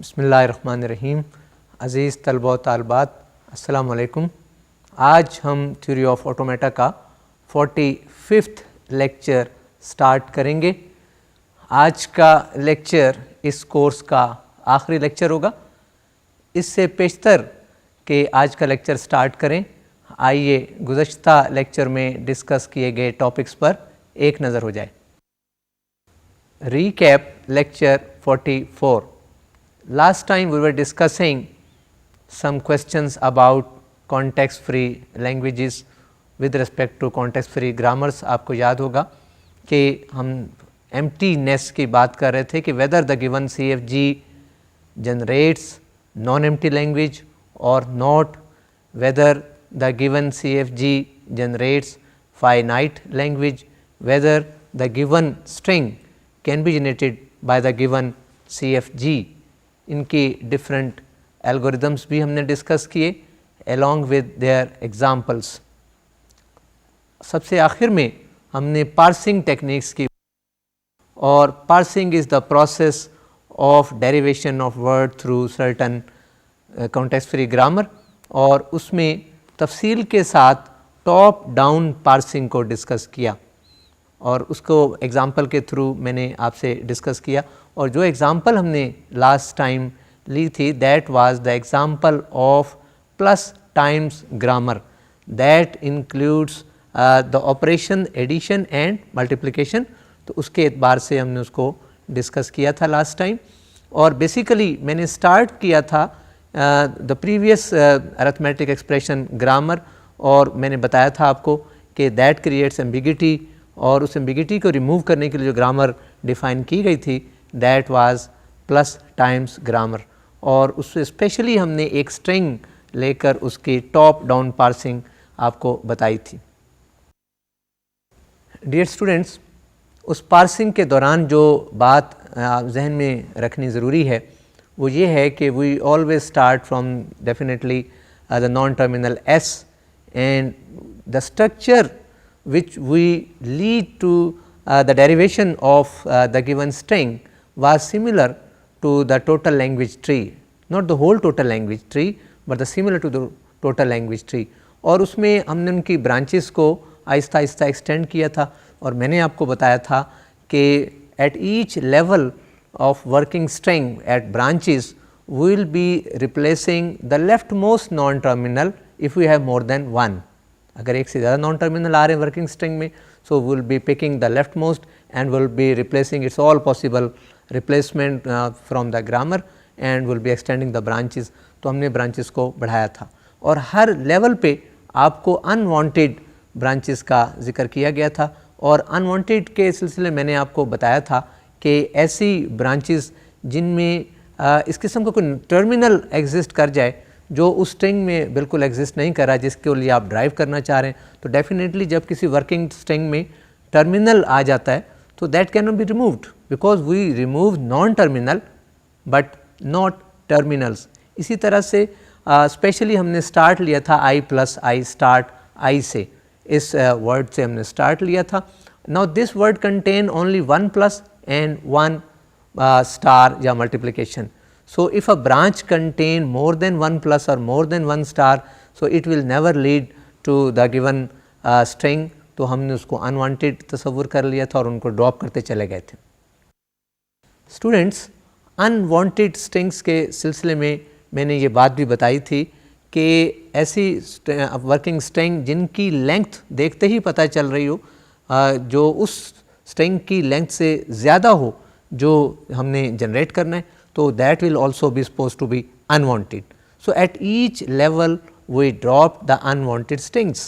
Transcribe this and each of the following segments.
बिस्मिल्लाहिर्रहमानिर्रहीम। अज़ीज़ तलबा व तालिबात, अस्सलामु अलैकुम। आज हम थ्योरी ऑफ ऑटोमेटा का 45th लेक्चर स्टार्ट करेंगे। आज का लेक्चर इस कोर्स का आखिरी लेक्चर होगा। इससे पेशतर कि आज का लेक्चर स्टार्ट करें, आइए गुज़श्ता लेक्चर में डिस्कस किए गए टॉपिक्स पर एक नज़र हो जाए। Recap lecture 44. Last time we were discussing some questions about context free languages with respect to context free grammars. आपको याद होगा कि हम emptiness की बात कर रहे थे कि whether the given CFG generates non-empty language or not, whether the given CFG generates finite language, whether the given string can be generated by the given CFG. इनकी डिफरेंट एल्गोरिदम्स भी हमने डिस्कस किए along with their examples. सबसे आखिर में हमने parsing techniques की, और parsing is the process of derivation of word through certain context free grammar, और उसमें तफसील के साथ टॉप डाउन पार्सिंग को डिस्कस किया और उसको एग्ज़ाम्पल के थ्रू मैंने आपसे डिस्कस किया। और जो एग्ज़ाम्पल हमने लास्ट टाइम ली थी that was the example of plus times grammar that includes the operation addition and multiplication. तो उसके एतबार से हमने उसको डिस्कस किया था लास्ट टाइम। और बेसिकली मैंने स्टार्ट किया था the previous arithmetic expression grammar, और मैंने बताया था आपको कि दैट क्रिएट्स एम्बिगिटी, और उस एम्बिगिटी को रिमूव करने के लिए जो ग्रामर डिफ़ाइन की गई थी that was plus times grammar. और उससे स्पेशली हमने एक स्ट्रिंग लेकर उसकी टॉप डाउन पार्सिंग आपको बताई थी। डियर स्टूडेंट्स, उस पार्सिंग के दौरान जो बात जहन में रखनी ज़रूरी है वो ये है कि we always start from definitely the non terminal S, and the structure which we lead to the derivation of the given string was similar to the total language tree, not the whole total language tree but the similar to the total language tree. और उसमें हमने उनकी branches को Aahista Aahista extend किया था, और मैंने आपको बताया था कि at each level of working string at branches we will be replacing the leftmost non terminal if we have more than one. अगर एक से ज़्यादा नॉन टर्मिनल आ रहे हैं वर्किंग स्ट्रिंग में, so will be picking the left most and will be replacing its all possible replacement from the grammar and will be extending the branches. तो हमने branches को बढ़ाया था, और हर लेवल पे आपको अनवांटेड ब्रांचेस का जिक्र किया गया था। और अनवांटेड के सिलसिले मैंने आपको बताया था कि ऐसी ब्रांचेस जिनमें इस किस्म का कोई टर्मिनल एग्जिस्ट कर जाए जो उस स्ट्रिंग में बिल्कुल एग्जिस्ट नहीं कर रहा है, जिसके लिए आप ड्राइव करना चाह रहे हैं, तो डेफिनेटली जब किसी वर्किंग स्ट्रिंग में टर्मिनल आ जाता है तो that can not be removed because we remove non terminal but not terminals. इसी तरह से स्पेशली हमने स्टार्ट लिया था आई प्लस आई, स्टार्ट आई से, इस वर्ड से हमने स्टार्ट लिया था। Now this word contain only one plus and one star या multiplication. So, if a branch contain more than one plus or more than one star, so it will never lead to the given string. तो हमने उसको unwanted तस्वुर कर लिया था और उनको ड्रॉप करते चले गए थे। स्टूडेंट्स, unwanted strings के सिलसिले में मैंने ये बात भी बताई थी कि ऐसी वर्किंग स्ट्रिंग जिनकी लेंथ देखते ही पता चल रही हो, जो उस स्ट्रिंग की लेंथ से ज़्यादा हो जो हमने जनरेट करना है, तो that will also be supposed to be unwanted. So, at each level we drop the unwanted strings,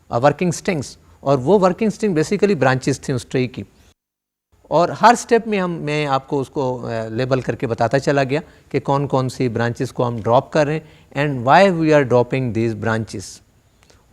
working strings, और वो working string basically branches थी उस ट्री की, और हर स्टेप में मैं आपको उसको लेबल करके बताता चला गया कि कौन कौन सी ब्रांचेस को हम ड्रॉप कर रहे हैं and why we are dropping these branches.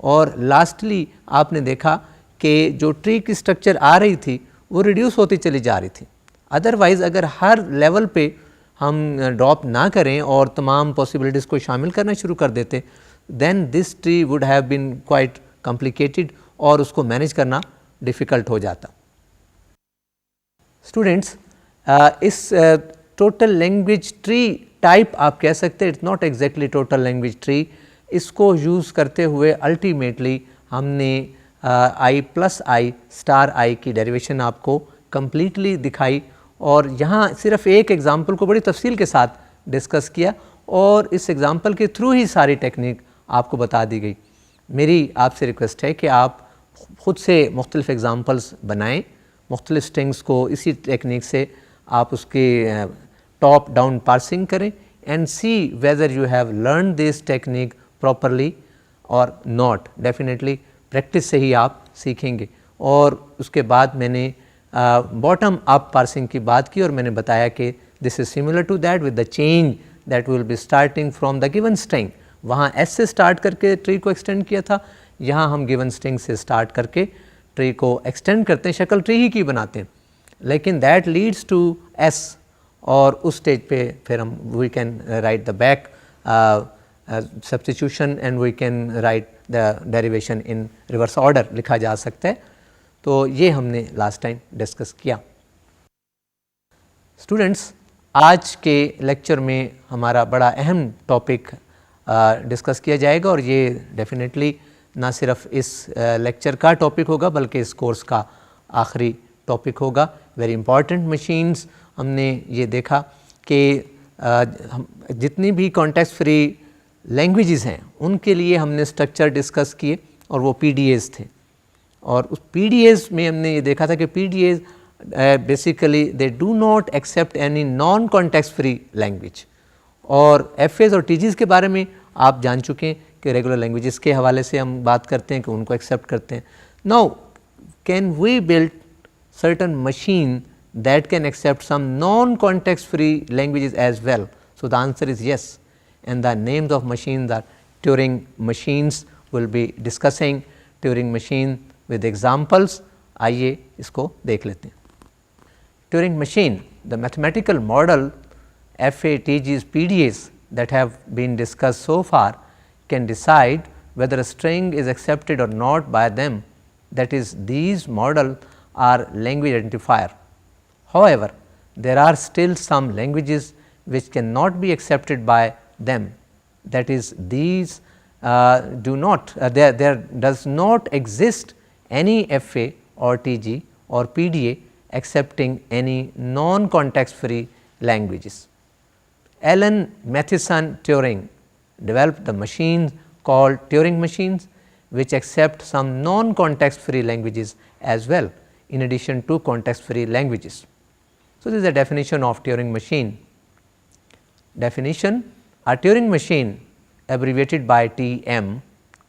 और लास्टली आपने देखा कि जो ट्री की स्ट्रक्चर आ रही थी वो रिड्यूस होती चली जा रही थी। अदरवाइज़ अगर हर लेवल पे हम ड्रॉप ना करें और तमाम पॉसिबिलिटीज़ को शामिल करना शुरू कर देते, then this tree would have been quite complicated और उसको मैनेज करना डिफ़िकल्ट हो जाता। स्टूडेंट्स, इस टोटल लैंग्वेज ट्री टाइप आप कह सकते हैं, it's not exactly total language tree. इसको यूज़ करते हुए अल्टीमेटली हमने आई प्लस आई स्टार आई की डेरिवेशन आपको कम्प्लीटली दिखाई और यहाँ सिर्फ एक एग्ज़ाम्पल को बड़ी तफसील के साथ डिस्कस किया और इस एग्ज़ाम्पल के थ्रू ही सारी टेक्निक आपको बता दी गई। मेरी आपसे रिक्वेस्ट है कि आप ख़ुद से मुख्तलिफ़ एग्ज़ाम्पल्स बनाएं, मुख्तलिफ़ स्ट्रिंग्स को इसी टेक्निक से आप उसके टॉप डाउन पार्सिंग करें and see whether you have learn this technique properly और नॉट। डेफिनेटली प्रैक्टिस से ही आप सीखेंगे। और उसके बाद मैंने बॉटम अप पार्सिंग की बात की और मैंने बताया कि this is similar to that with the change that will be starting from the given string. वहाँ एस से स्टार्ट करके ट्री को एक्सटेंड किया था, यहाँ हम गिवन स्ट्रिंग से स्टार्ट करके ट्री को एक्सटेंड करते हैं, शक्ल ट्री ही की बनाते हैं, लेकिन दैट लीड्स टू एस और उस स्टेज पे फिर हम we can write the back substitution and we can write the derivation in reverse order, लिखा जा सकता है। तो ये हमने लास्ट टाइम डिस्कस किया। स्टूडेंट्स, आज के लेक्चर में हमारा बड़ा अहम टॉपिक डिस्कस किया जाएगा और ये डेफिनेटली ना सिर्फ इस लेक्चर का टॉपिक होगा बल्कि इस कोर्स का आखिरी टॉपिक होगा। Very important machines. हमने ये देखा कि जितनी भी कॉन्टेक्स्ट फ्री लैंग्वेजेस हैं उनके लिए हमने स्ट्रक्चर डिस्कस किए और वो PDAs थे और उस PDAs में हमने ये देखा था कि PDAs basically they do not accept any non context free language. और FAs और TGs के बारे में आप जान चुके हैं कि रेगुलर लैंग्वेजेस के हवाले से हम बात करते हैं कि उनको एक्सेप्ट करते हैं। Now can we build certain machine that can accept some non-context free languages as well? So the answer is yes, and the names of machines are Turing machines. We'll be discussing Turing machine with examples. आइए इसको देख लेते हैं। Turing machine, the mathematical model FA, TGs, PDAs that have been discussed so far can decide whether a string is accepted or not by them. That is, these models are language identifier. However, there are still some languages which cannot be accepted by them. That is, these do not there does not exist any FA or TG or PDA accepting any non-context free languages. Alan Matheson Turing developed the machines called Turing machines which accept some non-context free languages as well in addition to context free languages. So, this is the definition of Turing machine. Definition: a Turing machine abbreviated by TM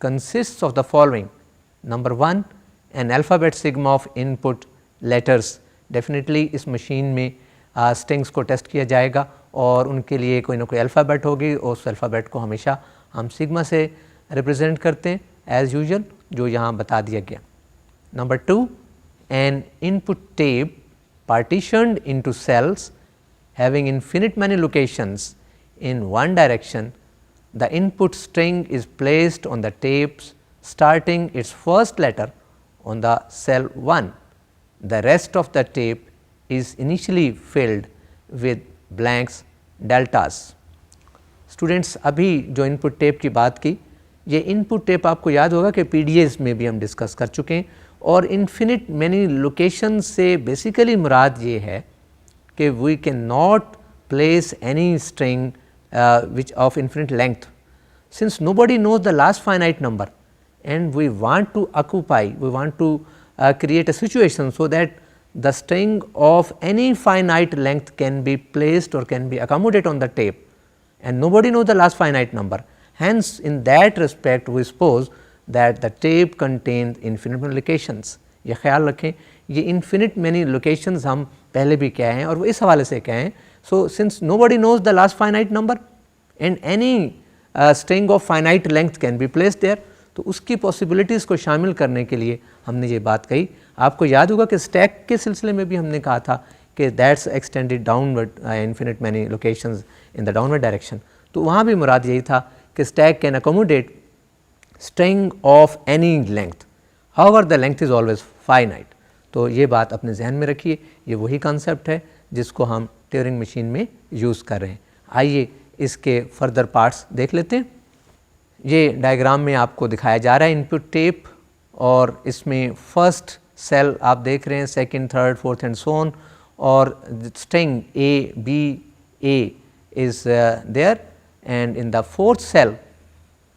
consists of the following. Number 1, an alphabet sigma of input letters. Definitely इस machine में strings को test किया जाएगा और उनके लिए कोई ना कोई अल्फ़ाबेट होगी और उस अल्फ़ाबेट को हमेशा हम सिग्मा से रिप्रेजेंट करते हैं एज़ यूजुअल, जो यहाँ बता दिया गया। Number 2, an input tape partitioned into cells having infinite many locations in one direction. The input string is placed on the tapes starting its first letter on the cell 1. The rest of the tape is initially filled with blanks deltas. Students, अभी जो input tape की बात की, ये input tape आपको याद होगा कि PDAs में भी हम डिस्कस कर चुके हैं और इन्फिनिट मैनी लोकेशन से बेसिकली मुराद ये है कि we can not place any string which of infinite length since nobody knows the last finite number and we want to occupy, we want to create a situation so that the string of any finite length can be placed or can be accommodated on the tape and nobody knows the last finite number. Hence, in that respect we suppose that the tape contains infinite many locations. ये ख्याल रखें, ये infinite many locations हम पहले भी क्या हैं और वो इस हवाले से क्या हैं. So, since nobody knows the last finite number and any string of finite length can be placed there, तो उसकी possibilities को शामिल करने के लिए हमने ये बात कही. आपको याद होगा कि स्टैक के सिलसिले में भी हमने कहा था कि that's extended downward infinite many locations in the downward direction. तो वहाँ भी मुराद यही था कि stack can accommodate string of any length, however the length is always finite. तो ये बात अपने जहन में रखिए, ये वही कॉन्सेप्ट है जिसको हम ट्यूरिंग मशीन में यूज़ कर रहे हैं. आइए इसके फर्दर पार्ट्स देख लेते हैं। ये डायग्राम में आपको दिखाया जा रहा है इनपुट टेप, और इसमें फर्स्ट सेल आप देख रहे हैं, second, third, fourth and so on, और string A, B, A is there, and in the fourth cell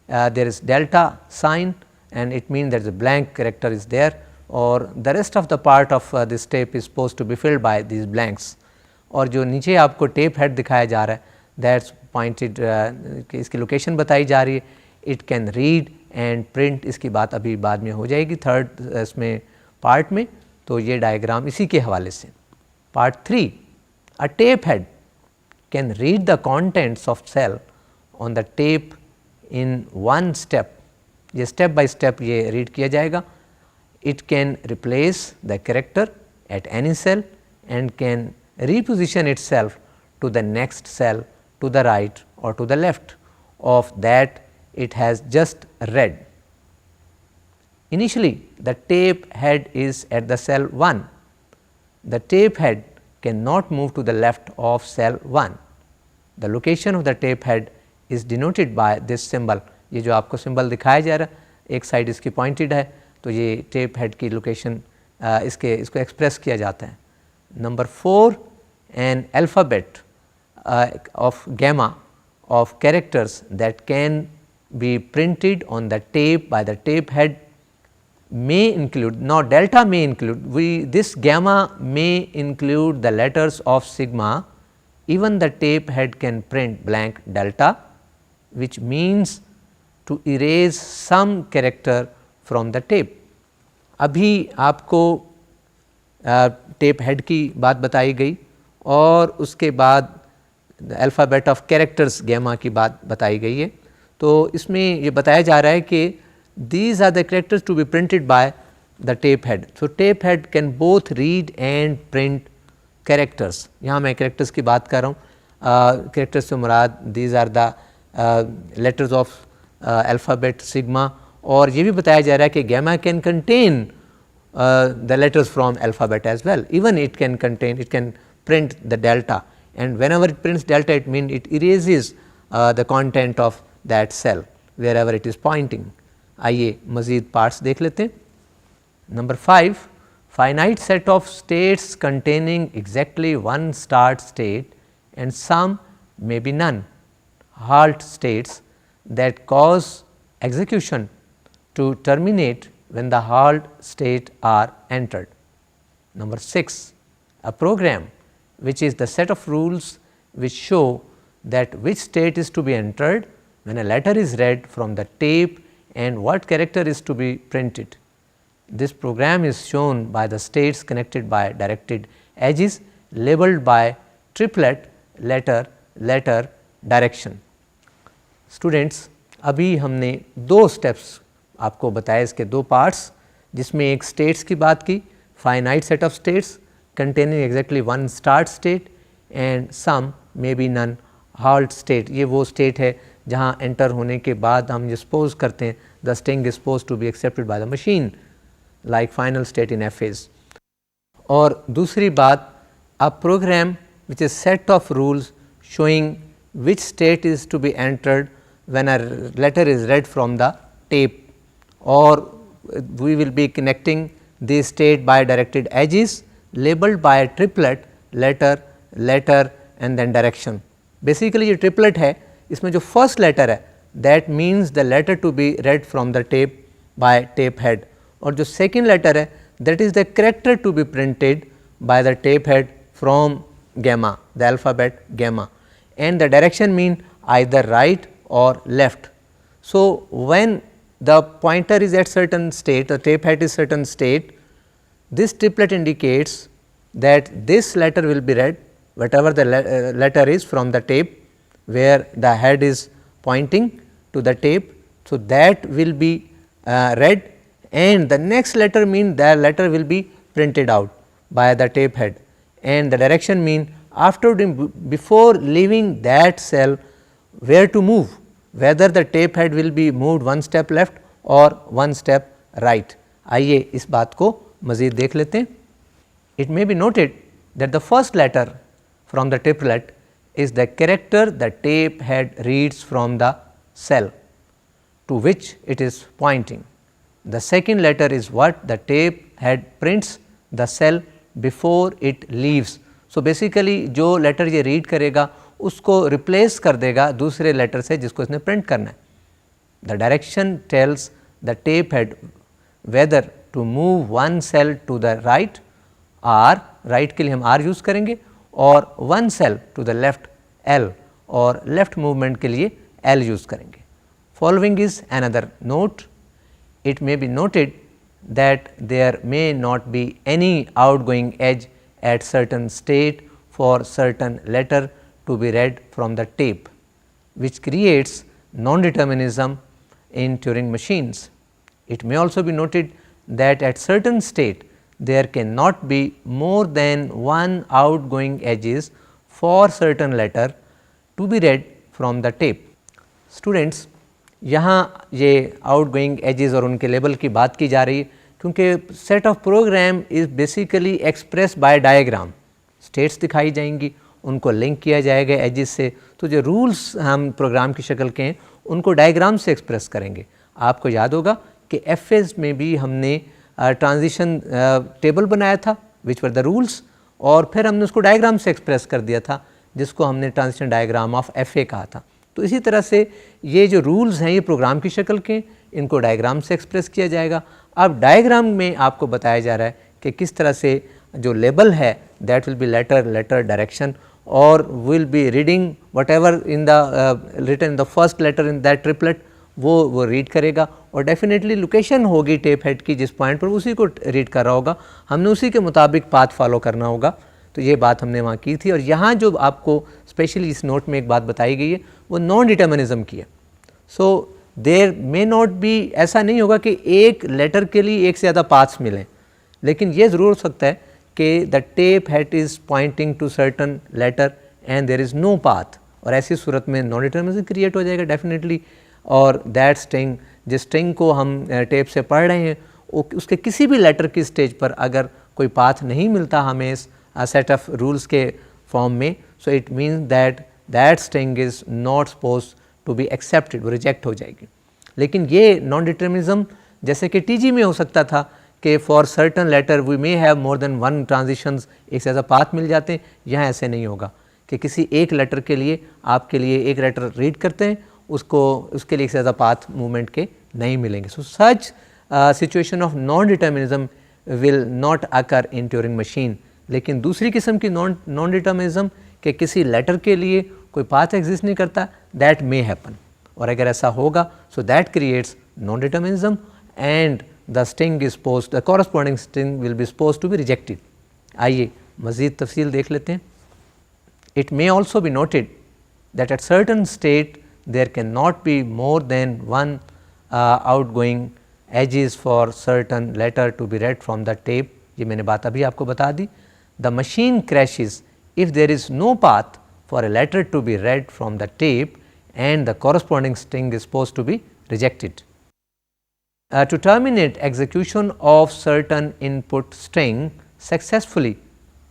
there is delta sign, and it means that the blank character is there, or the rest of the part of this tape is supposed to be filled by these blanks. और जो नीचे आपको tape head दिखाया जा रहा है, that's pointed, इसकी location बताई जा रही है, it can read and print, इसकी बात अभी बाद में हो जाएगी थर्ड इसमें पार्ट में। तो ये डायग्राम इसी के हवाले से। Part 3, a tape head can read the contents of cell on the tape in one step, ये स्टेप बाय स्टेप ये रीड किया जाएगा। It can replace the character at any cell and can reposition itself to the next cell to the right or to the left of that it has just read. Initially the tape head is at the cell 1. The tape head cannot move to the left of cell 1. The location of the tape head is denoted by this symbol. ये जो आपको symbol दिखाया जा रहा है, एक side इसकी pointed है, तो ये टेप हेड की लोकेशन इसको एक्सप्रेस किया जाता है। Number 4, an alphabet of gamma of characters that can be printed on the tape by the tape head may include, now delta may include, this gamma may include the letters of sigma. Even the tape head can print blank delta, which means to erase some character from the tape. अभी आपको tape head की बात बताई गई और उसके बाद alphabet of characters gamma की बात बताई गई है। तो इसमें ये बताया जा रहा है कि these are the characters to be printed by the tape head. So tape head can both read and print characters. यहाँ मैं कैरेक्टर्स की बात कर रहा हूँ। कैरेक्टर्स से मुराद these are the letters of alphabet sigma, और ये भी बताया जा रहा है कि gamma can contain the letters from alphabet as well. Even it can contain, it can print the delta, and whenever it prints delta it means it erases the content of that cell wherever it is pointing. आइए मज़ीद parts देख लेते हैं। Number 5, finite set of states containing exactly one start state and some maybe none halt states that cause execution to terminate when the halt state are entered. Number 6, a program which is the set of rules which show that which state is to be entered when a letter is read from the tape and what character is to be printed. This program is shown by the states connected by directed edges labeled by triplet letter letter direction. Students, अभी हमने दो steps आपको बताया, इसके दो parts, जिसमें एक states की बात की, finite set of states containing exactly one start state and some may be none halt state. ये वो स्टेट है जहाँ एंटर होने के बाद हम ये सपोज करते हैं the string is suppose to be accepted by the machine like final state in एफेज। और दूसरी बात, a program which is set of rules showing which state is to be entered when a letter is read from the tape, or we will be connecting this state by directed edges labeled by a triplet letter letter and then direction. Basically ये triplet है, इसमें जो first letter है that means the letter to be read from the tape by tape head, और जो second letter है that is the character to be printed by the tape head from gamma, the alphabet gamma, and the direction mean either right or left. So when the pointer is at certain state, the tape head is certain state, this triplet indicates that this letter will be read, whatever the letter is from the tape where the head is pointing to the tape. So that will be read, and the next letter mean that letter will be printed out by the tape head, and the direction mean after before leaving that cell where to move, whether the tape head will be moved one step left or one step right. आइए इस बात को मज़ीद देख लेते हैं। It may be noted that the first letter from the triplet is the character the tape head reads from the cell to which it is pointing. The second letter is what the tape head prints the cell before it leaves. So, basically जो letter ये read करेगा उसको replace कर देगा दूसरे letter से जिसको इसने प्रिंट करना है. The direction tells the tape head whether to move one cell to the right, R, right के लिए हम R यूज़ करेंगे, और one cell to the left, L, और left movement के लिए L यूज़ करेंगे. Following is another note. It may be noted that there may not be any outgoing edge at certain state for certain letter to be read from the tape, which creates non-determinism in Turing machines. It may also be noted that at certain state there cannot be more than one outgoing edges for certain letter to be read from the tape. Students, यहाँ ये outgoing edges और उनके label की बात की जा रही है क्योंकि set of program is basically express by diagram. States दिखाई जाएंगी, उनको लिंक किया जाएगा एजेस से. तो जो रूल्स हम प्रोग्राम की शक्ल के हैं उनको डायग्राम से एक्सप्रेस करेंगे. आपको याद होगा कि एफएस में भी हमने ट्रांजिशन टेबल बनाया था विच वर द रूल्स, और फिर हमने उसको डायग्राम से एक्सप्रेस कर दिया था जिसको हमने ट्रांजिशन डायग्राम ऑफ एफए कहा था. तो इसी तरह से ये जो रूल्स हैं ये प्रोग्राम की शक्ल के, इनको डायग्राम से एक्सप्रेस किया जाएगा. अब डायग्राम में आपको बताया जा रहा है कि किस तरह से जो लेबल है that will be letter, letter, direction, और will be reading whatever in the written the first letter in that triplet, वो रीड करेगा, और डेफिनेटली लोकेशन होगी टेप हेड की जिस पॉइंट पर उसी को रीड कर रहा होगा, हमने उसी के मुताबिक पाथ फॉलो करना होगा. तो ये बात हमने वहाँ की थी. और यहाँ जो आपको स्पेशली इस नोट में एक बात बताई गई है वो नॉन डिटर्मिनिज्म की है. So there may not be, ऐसा नहीं होगा कि एक लेटर के लिए एक से ज़्यादा पाथ्स मिलें, लेकिन ये ज़रूर हो सकता है कि the tape head is pointing to certain letter and there is no path, और ऐसी सूरत में नॉन डिटर्मिनिज्म क्रिएट हो जाएगा डेफिनेटली. और दैट स्ट्रिंग, जिस स्ट्रिंग को हम टेप से पढ़ रहे हैं उसके किसी भी लेटर की स्टेज पर अगर कोई पाथ नहीं मिलता हमें इस सेट ऑफ रूल्स के फॉर्म में, so it means that that string is not suppose to be accepted, वो रिजेक्ट हो जाएगी. लेकिन ये नॉन डिटर्मिनिज्म जैसे कि टीजी में हो सकता था कि for certain letter we may have more than one transitions, एक से ज़्यादा पाथ मिल जाते हैं. यहाँ ऐसे नहीं होगा कि किसी एक लेटर के लिए आपके लिए एक लेटर रीड करते हैं, उसके लिए एक से ज़्यादा पाथ मूवमेंट के नहीं मिलेंगे. So such situation of non determinism will not occur in Turing machine. लेकिन दूसरी किस्म की नॉन डिटर्मिनिज्म कि किसी लेटर के लिए कोई पाथ एग्जिस्ट नहीं करता, दैट मे हैपन, और अगर ऐसा होगा so that creates non determinism and the string is supposed, the corresponding string will be supposed to be rejected. आइए मज़ीद तफसील देख लेते हैं. It may also be noted that at certain state there cannot be more than one outgoing edges for certain letter to be read from the tape. ये मैंने बात अभी आपको बता दी. The machine crashes if there is no path for a letter to be read from the tape and the corresponding string is supposed to be rejected. To terminate execution of certain input string successfully,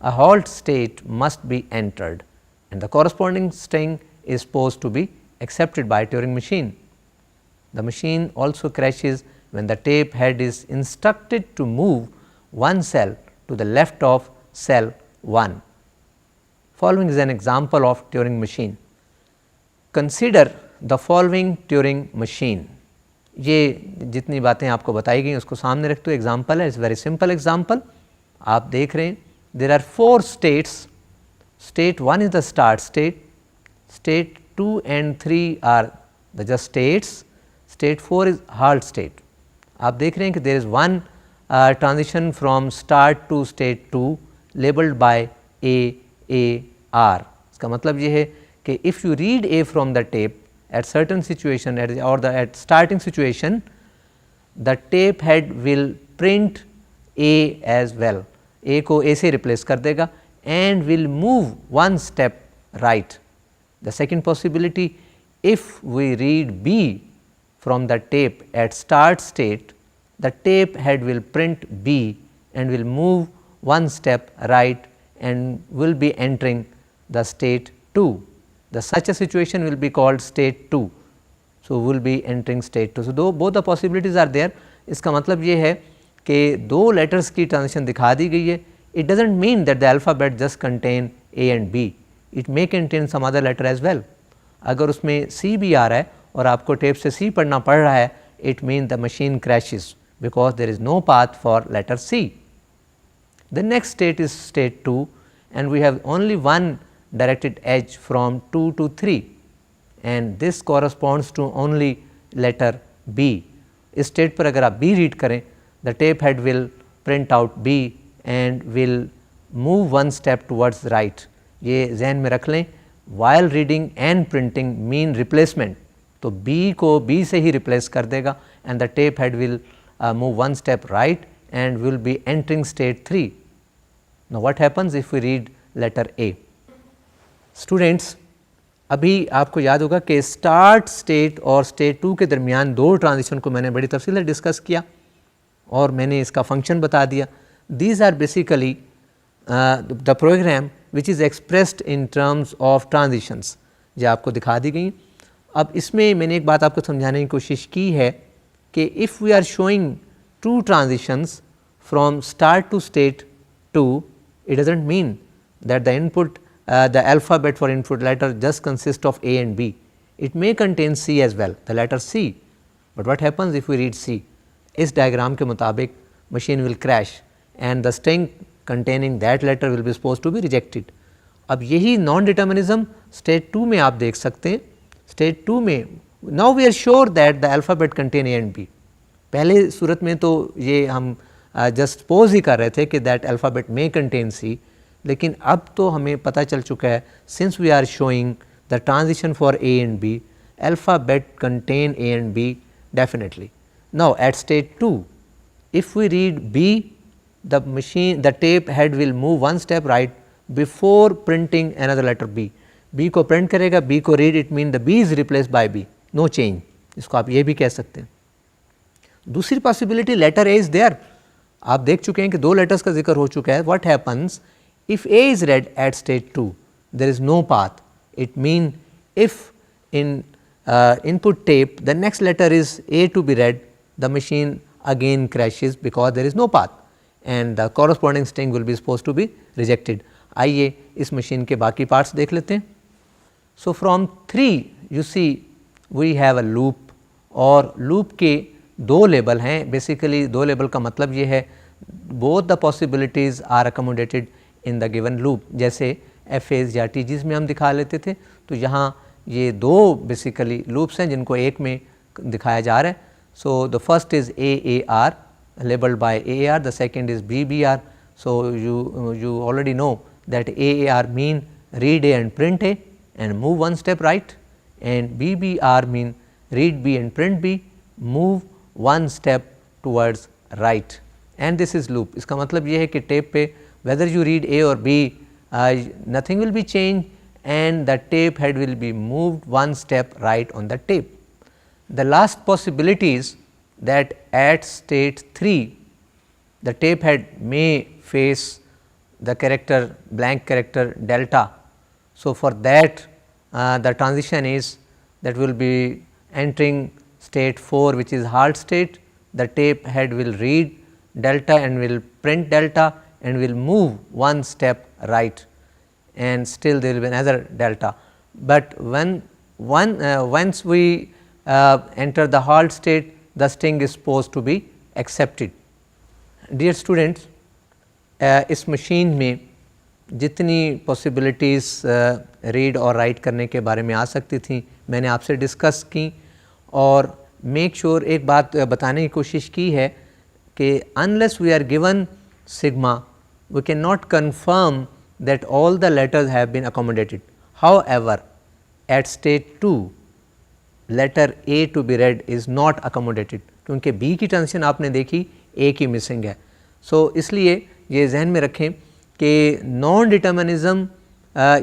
a halt state must be entered and the corresponding string is supposed to be accepted by Turing machine. The machine also crashes when the tape head is instructed to move one cell to the left of cell 1. Following is an example of Turing machine. Consider the following Turing machine. ये जितनी बातें आपको बताई गई उसको सामने रखते हुए एग्जाम्पल है. It's very simple example. आप देख रहे हैं there are 4 states. State 1 is the start state, state 2 and 3 are the just states, state 4 is halt state. आप देख रहे हैं कि there is one transition from start to state 2 labeled by AR. इसका मतलब ये है कि if you read A from the tape at certain situation at starting situation, the tape head will print A as well. A को A से replace कर देगा and will move one step right. The second possibility, if we read B from the tape at start state, the tape head will print B and will move one step right and will be entering the state 2. the such a situation will be called state 2. So, we will be entering state 2. So, both the possibilities are there. इसका मतलब ये है कि दो letters की transition दिखा दी गई है. It does not mean that the alphabet just contain A and B. It may contain some other letter as well. अगर उसमें C भी आ रहा है और आपको टेप से C पढ़ना पड़ रहा है, it means the machine crashes because there is no path for letter C. The next state is state 2 and we have only one directed edge from 2 to 3 and this corresponds to only letter B. इस state पर अगर आप B read करें, the tape head will print out B and will move one step towards right. ये जहन में रख लें, while reading and printing mean replacement. तो B को B से ही replace कर देगा and the tape head will move one step right and will be entering state 3. Now what happens if we read letter A? Students, अभी आपको याद होगा कि स्टार्ट स्टेट और स्टेट 2 के दरमियान दो ट्रांजिशन को मैंने बड़ी तफसील से डिस्कस किया और मैंने इसका फंक्शन बता दिया. These are basically the program which is expressed in terms of transitions, जो आपको दिखा दी गई. अब इसमें मैंने एक बात आपको समझाने की कोशिश की है कि if we are showing two transitions from start to state 2, it does not mean that the input the alphabet for input letter just consists of A and B. It may contain C as well, the letter C. But what happens if we read C? इस diagram के मुताबिक machine will crash and the string containing that letter will be supposed to be rejected. अब यही non-determinism state 2 में आप देख सकते हैं. State 2 में now we are sure that the alphabet contain A and B. पहले सूरत में तो ये हम just suppose ही कर रहे थे कि that alphabet may contain C. लेकिन अब तो हमें पता चल चुका है, since we are showing the transition for A and B, alphabet contain A and B definitely. Now at state 2, if we read B, the tape head will move one step right before printing another letter B. B को print करेगा, B को read, it means the B is replaced by B, no change. इसको आप ये भी कह सकते हैं. दूसरी possibility letter A is there. आप देख चुके हैं कि दो letters का जिक्र हो चुका है. What happens if A is read at state 2? There is no path. It means if in input tape the next letter is A to be read, the machine again crashes because there is no path and the corresponding string will be supposed to be rejected. आइए इस machine के बाकी parts देख लेते हैं. So from 3 you see we have a loop और loop के दो लेबल हैं. बेसिकली दो लेबल का मतलब ये है both the possibilities are accommodated in the given loop. जैसे FAs या TGs में हम दिखा लेते थे, तो यहाँ ये दो बेसिकली लूप्स हैं जिनको एक में दिखाया जा रहा है. So the first is AAR labeled by AAR, the second is BBR. So you already know that AAR mean read A and print A and move one step right, and BBR mean read B and print B, move one step towards right. And this is loop. इसका मतलब ये है कि tape पे whether you read A or B, nothing will be changed and the tape head will be moved one step right on the tape. The last possibility is that at state 3 the tape head may face the character blank character delta. So for that the transition is that will be entering state 4, which is halt state. The tape head will read delta and will print delta and will move one step right, and still there will be another delta. But once we enter the halt state, the string is supposed to be accepted. Dear students, इस machine में जितनी possibilities read और write करने के बारे में आ सकती थी मैंने आपसे डिस्कस की, और मेक श्योर एक बात बताने की कोशिश की है कि unless we are given sigma, we cannot confirm that all the letters have been accommodated. However, at state 2 letter A to be read is not accommodated क्योंकि B की ट्रांजिशन आपने देखी, A की मिसिंग है. सो इसलिए ये जहन में रखें कि नॉन डिटर्मिनिज्म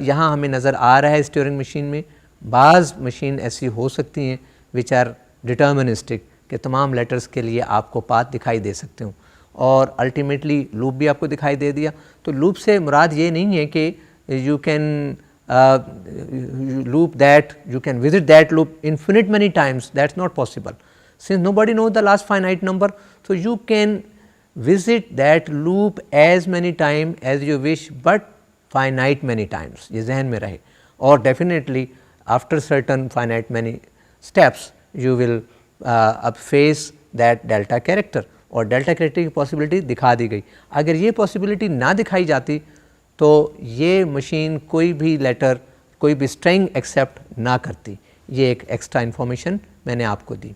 यहाँ हमें नज़र आ रहा है इस ट्यूरिंग मशीन में. बाज़ मशीन ऐसी हो सकती हैं विच आर डिटर्मिनिस्टिक कि तमाम लेटर्स के लिए आपको पाथ दिखाई दे सकते हो, और अल्टीमेटली लूप भी आपको दिखाई दे दिया. तो लूप से मुराद ये नहीं है कि you can loop that you can visit that loop infinite many times, that is not possible. Since nobody knows the last finite number, so you can visit that loop as many times as you wish, but finite many times, ये जहन में रहे. और definitely after certain finite many steps you will face that delta character, और delta character की possibility दिखा दी गई. अगर ये पॉसिबिलिटी ना दिखाई जाती तो ये मशीन कोई भी लेटर, कोई भी स्ट्रिंग एक्सेप्ट ना करती. ये एक एक्स्ट्रा इन्फॉर्मेशन मैंने आपको दी.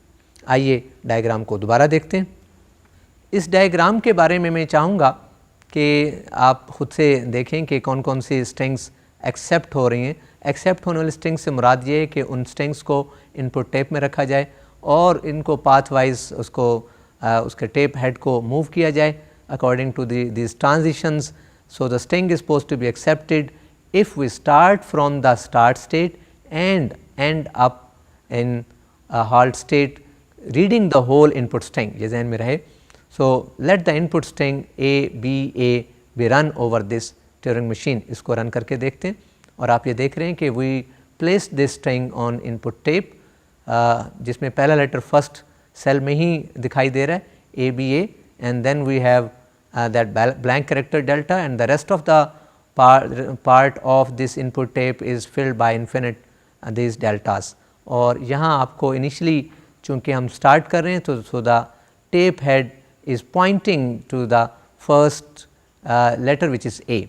आइए डायग्राम को दोबारा देखते हैं. इस डायग्राम के बारे में मैं चाहूँगा कि आप खुद से देखें कि कौन कौन सी स्ट्रिंग्स एक्सेप्ट हो रही हैं. एक्सेप्ट होने वाली स्ट्रिंग्स से मुराद ये है कि उन स्ट्रिंग्स को इनपुट टेप में रखा जाए और इनको पाथ वाइज उसको उसके टेप हेड को मूव किया जाए according to these transitions. So, the string is supposed to be accepted if we start from the start state and end up in a halt state reading the whole input string. ये ज़हन में रहे. So, let the input string A B A be run over this Turing machine. इसको run करके देखते हैं और आप ये देख रहे हैं कि we place this string on input tape जिसमें पहला लेटर फर्स्ट सेल में ही दिखाई दे रहा है A B A, and then we have that blank character delta, and the rest of the part of this input tape is filled by infinite these deltas. और यहाँ आपको initially चूँकि हम start कर रहे हैं तो so the tape head is pointing to the first letter which is A.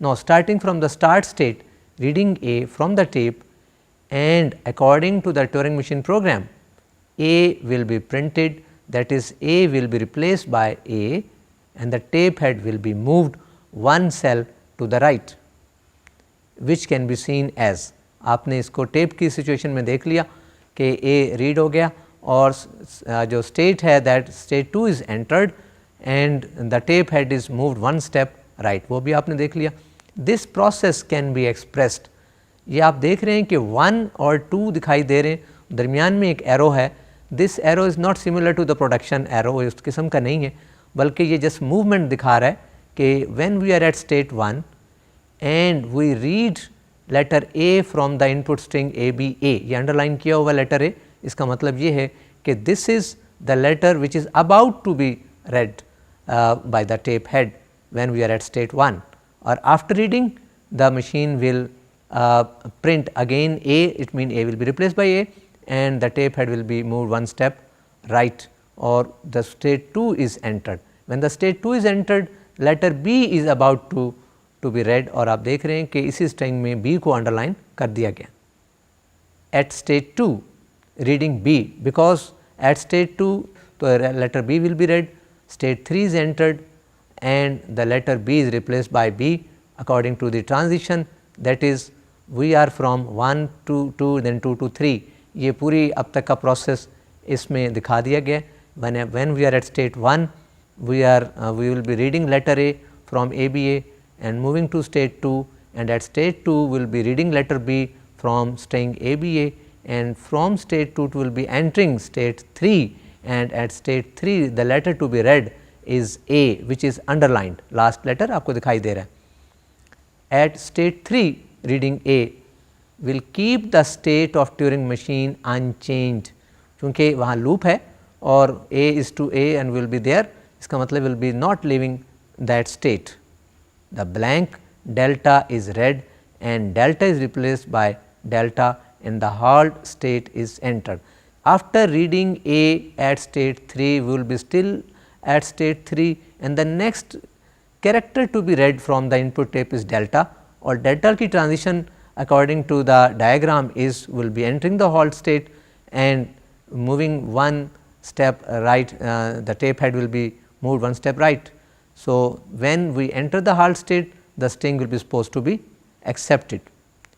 Now, starting from the start state, reading A from the tape, and according to the Turing machine program, A will be printed, that is A will be replaced by A, and the tape head will be moved one cell to the right, which can be seen as. आपने इसको tape की situation में देख लिया कि A read हो गया और जो स्टेट है that state 2 is entered and the tape head is moved one step right, वो भी आपने देख लिया. This process can be expressed. ये आप देख रहे हैं कि 1 और 2 दिखाई दे रहे हैं, दरमियान में एक एरो है. This arrow is not similar to the production arrow, इस किस्म का नहीं है, बल्कि ये जस्ट मूवमेंट दिखा रहा है कि when we are at state 1 and we read letter A from the input string A B A, ये अंडरलाइन किया हुआ लेटर A, इसका मतलब ये है कि this is the letter which is about to be read by the tape head when we are at state 1, or after reading the machine will print again A, it means A will be replaced by A and the tape head will be moved one step right, or the state 2 is entered. When the state 2 is entered, letter B is about to be read, और आप देख रहे हैं कि इसी string में B को underline कर दिया गया. At state 2 reading B, because at state 2 तो letter B will be read, state 3 is entered and the letter B is replaced by B according to the transition, that is we are from 1 to 2 then 2 to 3. ये पूरी अब तक का process इसमें दिखा दिया गया. When we are at state 1 we will be reading letter A from ABA and moving to state 2, and at state 2 we will be reading letter B from string ABA, and from state 2 will be entering state 3, and at state 3 the letter to be read is A, which is underlined, last letter आपको दिखाई दे रहा है. At state 3 reading A will keep the state of Turing machine unchanged, क्योंकि वहाँ loop है और A is to A and will be there, इसका मतलब will be not leaving that state. The blank delta is read and delta is replaced by delta and the halt state is entered. After reading A at state 3 we will be still at state 3, and the next character to be read from the input tape is delta, और delta की transition according to the diagram is will be entering the halt state and moving one step right, the tape head will be moved one step right. So, when we enter the halt state the string will be supposed to be accepted,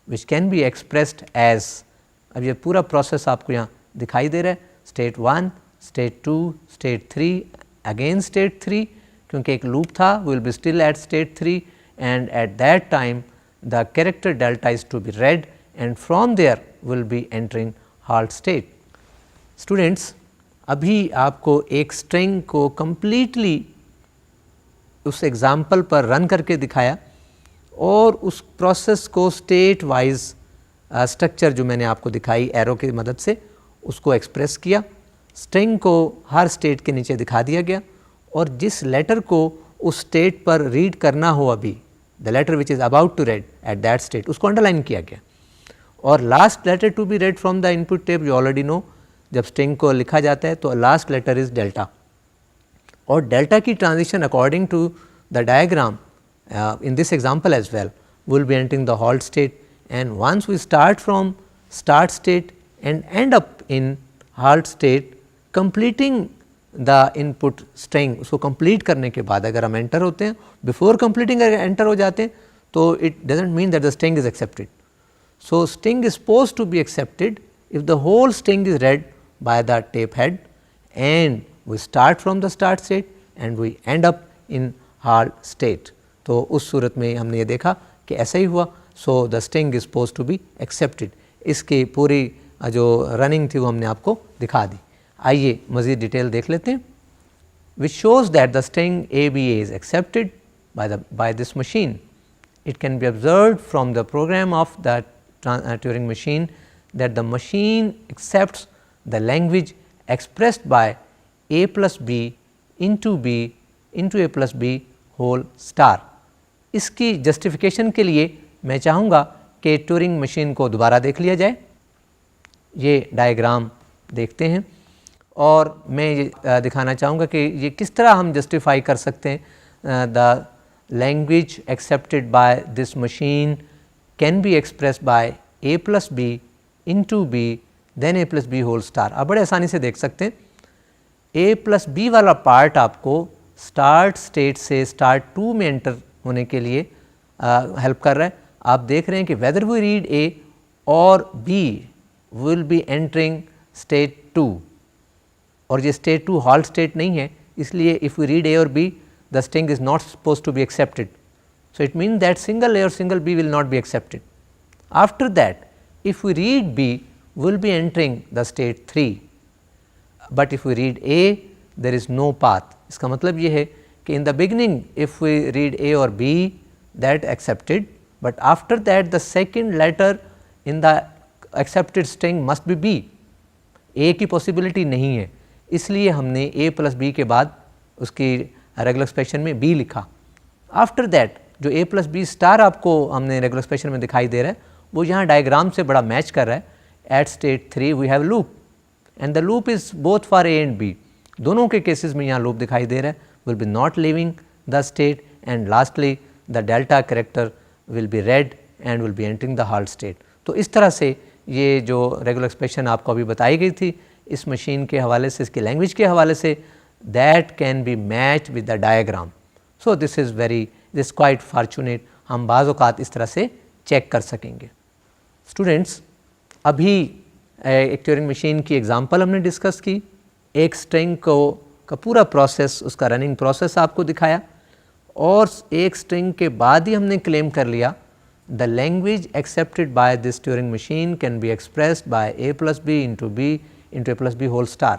which can be expressed as, अब ये पूरा process आपको यहाँ दिखाई दे रहा है, state 1, state 2, state 3, again state 3, क्योंकि एक loop था, we will be still at state 3 and at that time the character delta is to be read and from there we will be entering halt state. Students, अभी आपको एक string को completely उस example पर run करके दिखाया और उस प्रोसेस को स्टेट वाइज स्ट्रक्चर जो मैंने आपको दिखाई एरो की मदद से उसको एक्सप्रेस किया, स्ट्रिंग को हर स्टेट के नीचे दिखा दिया गया और जिस लेटर को उस स्टेट पर रीड करना हो अभी, the letter which is about to read at that state, उसको अंडरलाइन किया गया। और last letter to be read from the input tape, you already know, जब स्ट्रिंग को लिखा जाता है तो लास्ट लेटर इज़ डेल्टा, और डेल्टा की transition according to the diagram in this example as well will be entering the halt state, and once we start from start state and end up in halt state completing the input string, उसको complete करने के बाद अगर हम enter होते हैं, before completing अगर enter हो जाते हैं तो it doesn't mean that the string is accepted. So string is supposed to be accepted if the whole string is read by the tape head and we start from the start state and we end up in halt state. तो उस सूरत में हमने ये देखा कि ऐसा ही हुआ। So the string is supposed to be accepted. इसकी पूरी जो रनिंग थी वो हमने आपको दिखा दी। आइए मज़ीद डिटेल देख लेते हैं। Which shows that the string ABA is accepted by this machine. It can be observed from the program of the Turing machine that the machine accepts the language expressed by A plus B into A plus B whole star. इसकी justification के लिए मैं चाहूँगा कि Turing machine को दोबारा देख लिया जाए। ये डायग्राम देखते हैं और मैं ये दिखाना चाहूँगा कि ये किस तरह हम जस्टिफाई कर सकते हैं। The language accepted by this machine can be expressed by A plus B into B then A plus B whole star. आप बड़े आसानी से देख सकते हैं। A plus B वाला पार्ट आपको स्टार्ट स्टेट से स्टार्ट 2 में एंटर होने के लिए हेल्प कर रहा है। आप देख रहे हैं कि वेदर वी रीड A और B will be entering state 2, और ये स्टेट 2 हॉल्ट स्टेट नहीं है, इसलिए इफ़ वी रीड A और B the string is not suppose to be accepted. So it mean that single A और single B will not be accepted. After that if we read B will be entering the state 3, but if we read A there is no path. इसका मतलब ये है कि in the beginning if we read A और B that accepted, but after that the second letter in the accepted string must be B। A की possibility नहीं है, इसलिए हमने A प्लस B के बाद उसकी रेगुलर एक्सप्रेशन में B लिखा। आफ्टर दैट जो A प्लस B स्टार आपको हमने रेगुलर एक्सप्रेशन में दिखाई दे रहा है वो यहाँ डायग्राम से बड़ा मैच कर रहा है। At state 3 we have loop and the loop is both for A and B। दोनों के केसेस में यहाँ लूप दिखाई दे रहा है। Will be not living the state and lastly the delta character will be red and will be entering the halt state. तो इस तरह से ये जो रेगुलर एक्सप्रेशन आपको अभी बताई गई थी इस मशीन के हवाले से, इसकी लैंग्वेज के हवाले से, that can be match with the diagram. So this quite fortunate. हम बाज़ औक़ात इस तरह से चेक कर सकेंगे। स्टूडेंट्स, अभी एक ट्यूरिंग मशीन की एग्जांपल हमने डिस्कस की। एक स्ट्रिंग का पूरा प्रोसेस, उसका रनिंग प्रोसेस आपको दिखाया, और एक स्ट्रिंग के बाद ही हमने क्लेम कर लिया the language accepted by this Turing machine can be expressed by A plus B into A plus B whole star.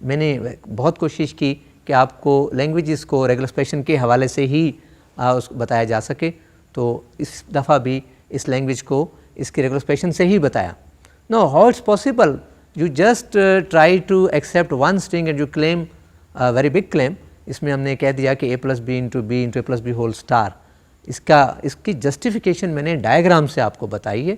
मैंने बहुत कोशिश की कि आपको लैंग्वेजेस को रेगुलर एक्सप्रेशन के हवाले से ही उसको बताया जा सके, तो इस दफ़ा भी इस लैंग्वेज को इसके रेगुलर एक्सप्रेशन से ही बताया। Know how it's possible, you just try to accept one string and you claim a very big claim। इसमें हमने कह दिया कि A plus B into A plus B whole star. इसकी जस्टिफिकेशन मैंने डायग्राम से आपको बताई है,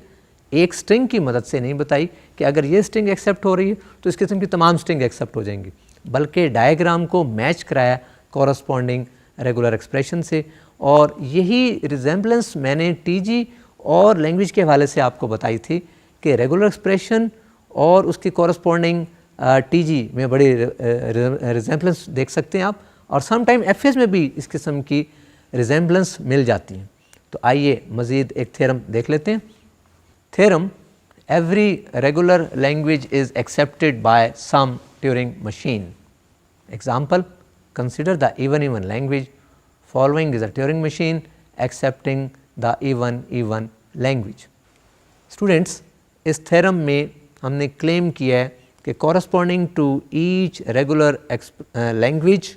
एक स्ट्रिंग की मदद से नहीं बताई कि अगर ये स्ट्रिंग एक्सेप्ट हो रही है तो इस किस्म की तमाम स्ट्रिंग एक्सेप्ट हो जाएंगी, बल्कि डायग्राम को मैच कराया कॉरस्पॉन्डिंग रेगुलर एक्सप्रेशन से। और यही रिजेम्बलेंस मैंने TG और लैंग्वेज के हवाले से आपको बताई थी कि रेगुलर एक्सप्रेशन और उसकी कॉरस्पॉन्डिंग TG में बड़ी रिजेम्बलेंस देख सकते हैं आप, और समटाइम FS में भी इस किस्म की रिजेम्बलेंस मिल जाती हैं। तो आइए मज़ीद एक थ्योरम देख लेते हैं। Theorem, every regular language is accepted by some Turing machine. Example, consider the even language, following is a Turing machine accepting the even language. Students, इस थ्योरम में हमने क्लेम किया है कि corresponding to each regular language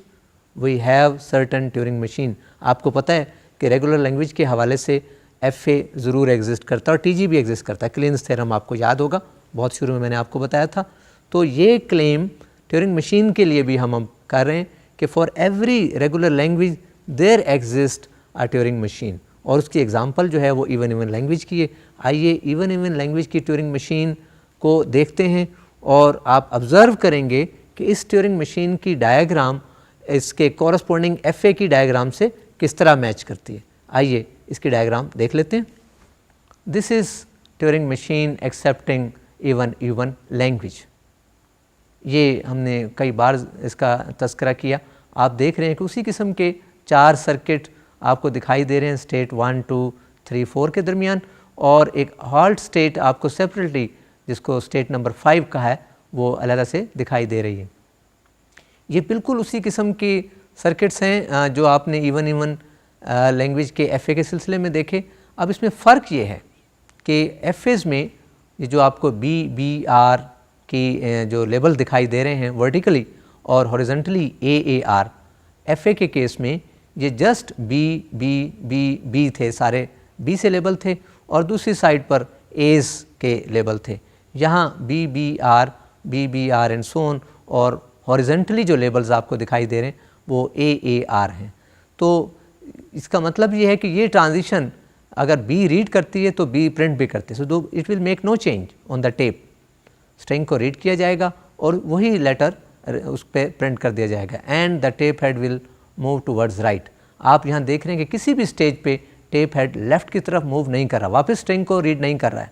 we have certain Turing machine. आपको पता है कि रेगुलर लैंग्वेज के हवाले से FA ज़रूर एग्जिस्ट करता है और TG भी एग्जिस्ट करता है। क्लीन्स थ्योरम आपको याद होगा, बहुत शुरू में मैंने आपको बताया था। तो ये क्लेम ट्यूरिंग मशीन के लिए भी हम कर रहे हैं कि for every regular language there exist a Turing machine, और उसकी एग्जांपल जो है वो इवन लैंग्वेज की है। आइए इवन लैंग्वेज की ट्यूरिंग मशीन को देखते हैं और आप ऑब्ज़र्व करेंगे कि इस ट्यूरिंग मशीन की डायग्राम इसके कॉरस्पॉन्डिंग FA की डायग्राम से किस तरह मैच करती है। आइए इसकी डायग्राम देख लेते हैं। This is Turing machine accepting even language. ये हमने कई बार इसका तस्करा किया। आप देख रहे हैं कि उसी किस्म के 4 सर्किट आपको दिखाई दे रहे हैं स्टेट 1, 2, 3, 4 के दरमियान, और एक हॉल्ट स्टेट आपको सेपरेटली, जिसको स्टेट नंबर 5 का है, वो अलग से दिखाई दे रही है। ये बिल्कुल उसी किस्म की सर्किट्स हैं जो आपने इवन लैंग्वेज के FA के सिलसिले में देखे। अब इसमें फ़र्क ये है कि FAs में ये जो आपको BR की जो लेबल दिखाई दे रहे हैं वर्टिकली और हॉरिजॉन्टली AAR, FA के केस में ये जस्ट B थे, सारे B से लेबल थे, और दूसरी साइड पर A's के लेबल थे। यहाँ BBR एंड सो ऑन, और हॉरिजॉन्टली जो लेबल्स आपको दिखाई दे रहे हैं वो AAR हैं। तो इसका मतलब ये है कि ये ट्रांजिशन अगर B रीड करती है तो B प्रिंट भी करती है, so it will make no change on the tape. String को रीड किया जाएगा और वही लेटर उस पर प्रिंट कर दिया जाएगा, and the tape head will move towards right. आप यहाँ देख रहे हैं कि किसी भी स्टेज पे टेप हेड लेफ़्ट की तरफ मूव नहीं कर रहा, वापस स्ट्रिंग को रीड नहीं कर रहा है,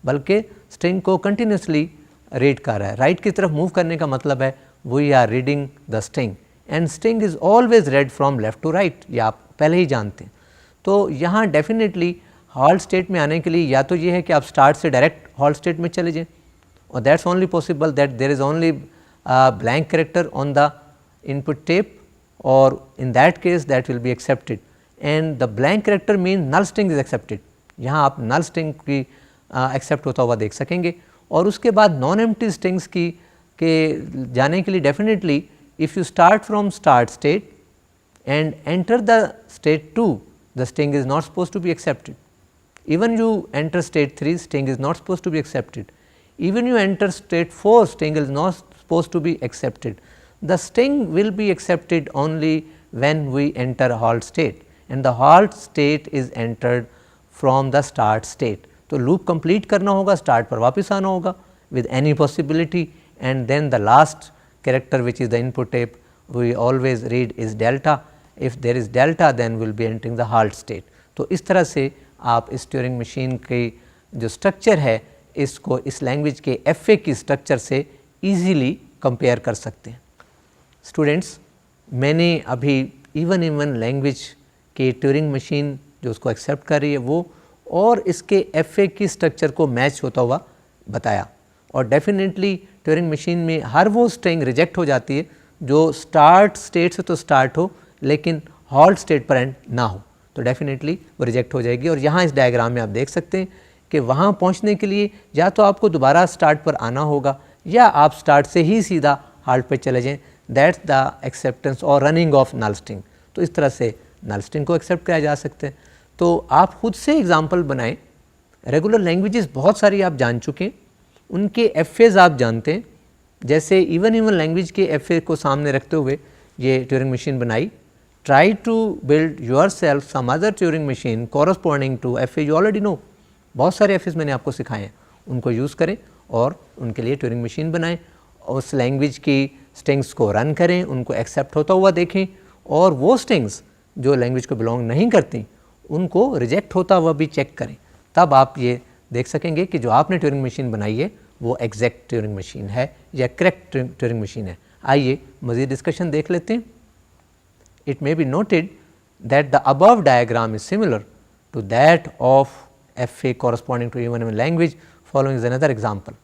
बल्कि स्ट्रिंग को कंटिन्यूसली रीड कर रहा है। राइट की तरफ मूव करने का मतलब है we are reading the string, and string is always read from left to right, ये आप पहले ही जानते हैं। तो यहाँ डेफिनेटली हॉल्ट स्टेट में आने के लिए या तो ये है कि आप स्टार्ट से डायरेक्ट हॉल्ट स्टेट में चले जाएँ, और that's only possible that there is only blank character on the input tape, or in that case that will be accepted, and the blank character means null string is accepted। यहाँ आप null string की accept होता हुआ देख सकेंगे। और उसके बाद नॉन एम्प्टी स्ट्रिंग्स की के जाने के लिए definitely if you start from start state and enter the state 2, the string is not supposed to be accepted. Even you enter state 3, string is not supposed to be accepted. Even you enter state 4, string is not supposed to be accepted. The string will be accepted only when we enter halt state, and the halt state is entered from the start state. तो loop complete करना होगा, start पर वापस आना होगा with any possibility, and then the last character which is the input tape we always read is delta. If there is delta then we will be entering the halt state. तो इस तरह से आप इस ट्यूरिंग मशीन की जो structure है इसको इस लैंग्वेज के FA की स्ट्रक्चर से ईजीली कंपेयर कर सकते हैं। स्टूडेंट्स, मैंने अभी इवन लैंग्वेज के ट्यूरिंग मशीन जो उसको एक्सेप्ट कर रही है वो और इसके FA की स्ट्रक्चर को मैच होता हुआ बताया, और डेफिनेटली ट्यूरिंग मशीन में हर वो स्ट्रिंग रिजेक्ट हो जाती है जो स्टार्ट स्टेट से तो स्टार्ट हो लेकिन हॉल्ट स्टेट पर एंड ना हो, तो डेफिनेटली वो रिजेक्ट हो जाएगी। और यहाँ इस डायग्राम में आप देख सकते हैं कि वहाँ पहुँचने के लिए या तो आपको दोबारा स्टार्ट पर आना होगा या आप स्टार्ट से ही सीधा हाल्ट पे चले जाएं। दैट्स द एक्सेप्टेंस और रनिंग ऑफ नल स्ट्रिंग। तो इस तरह से नल स्ट्रिंग को एक्सेप्ट किया जा सकते हैं। तो आप खुद से एग्जांपल बनाएं। रेगुलर लैंग्वेजेस बहुत सारी आप जान चुके हैं, उनके FAs आप जानते हैं। जैसे इवन लैंग्वेज के FA को सामने रखते हुए ये ट्यूरिंग मशीन बनाई। Try to build yourself some other Turing machine corresponding to FA you already know. बहुत सारे FAs मैंने आपको सिखाए हैं, उनको यूज़ करें और उनके लिए ट्यूरिंग मशीन बनाएं। उस लैंग्वेज की स्ट्रिंग्स को रन करें, उनको एक्सेप्ट होता हुआ देखें, और वो स्ट्रिंग्स जो लैंग्वेज को बिलोंग नहीं करती उनको रिजेक्ट होता हुआ भी चेक करें। तब आप ये देख सकेंगे कि जो आपने ट्यूरिंग मशीन बनाई है वो एग्जैक्ट ट्यूरिंग मशीन है या करेक्ट ट्यूरिंग मशीन है। आइए मज़ीद डिस्कशन देख लेते हैं। It may be noted that the above diagram is similar to that of FA corresponding to even language. Following is another example.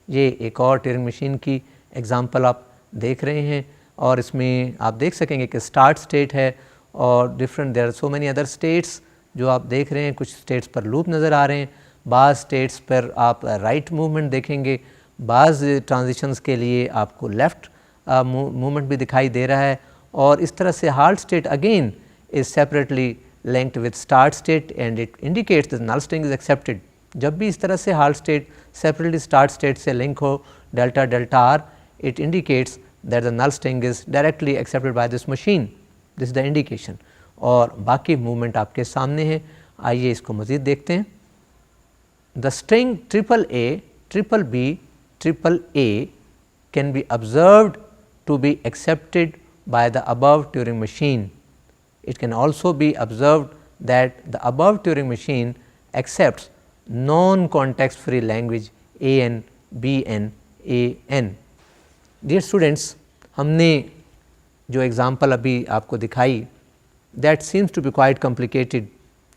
ये एक और ट्यूरिंग मशीन की एग्जांपल आप देख रहे हैं, और इसमें आप देख सकेंगे कि स्टार्ट स्टेट है और different there are so many other states जो आप देख रहे हैं। कुछ स्टेट्स पर लूप नज़र आ रहे हैं, बाज़ स्टेट्स पर आप राइट मूवमेंट देखेंगे, बाज़ ट्रांजिशंस के लिए आपको लेफ़्ट मूवमेंट भी दिखाई दे रहा है। और इस तरह से halt state again is separately linked with start state and it indicates that null string is accepted. जब भी इस तरह से halt state separately start state से link हो delta delta r, it indicates that the null string is directly accepted by this machine. This is the indication. और बाकी movement आपके सामने है, आइए इसको मज़ीद देखते हैं. The string triple A, triple B, triple A can be observed to be accepted by the above Turing machine. It can also be observed that the above Turing machine accepts non-context free language AN, BN, AN. Dear students, हमने जो example अभी आपको दिखाई that seems to be quite complicated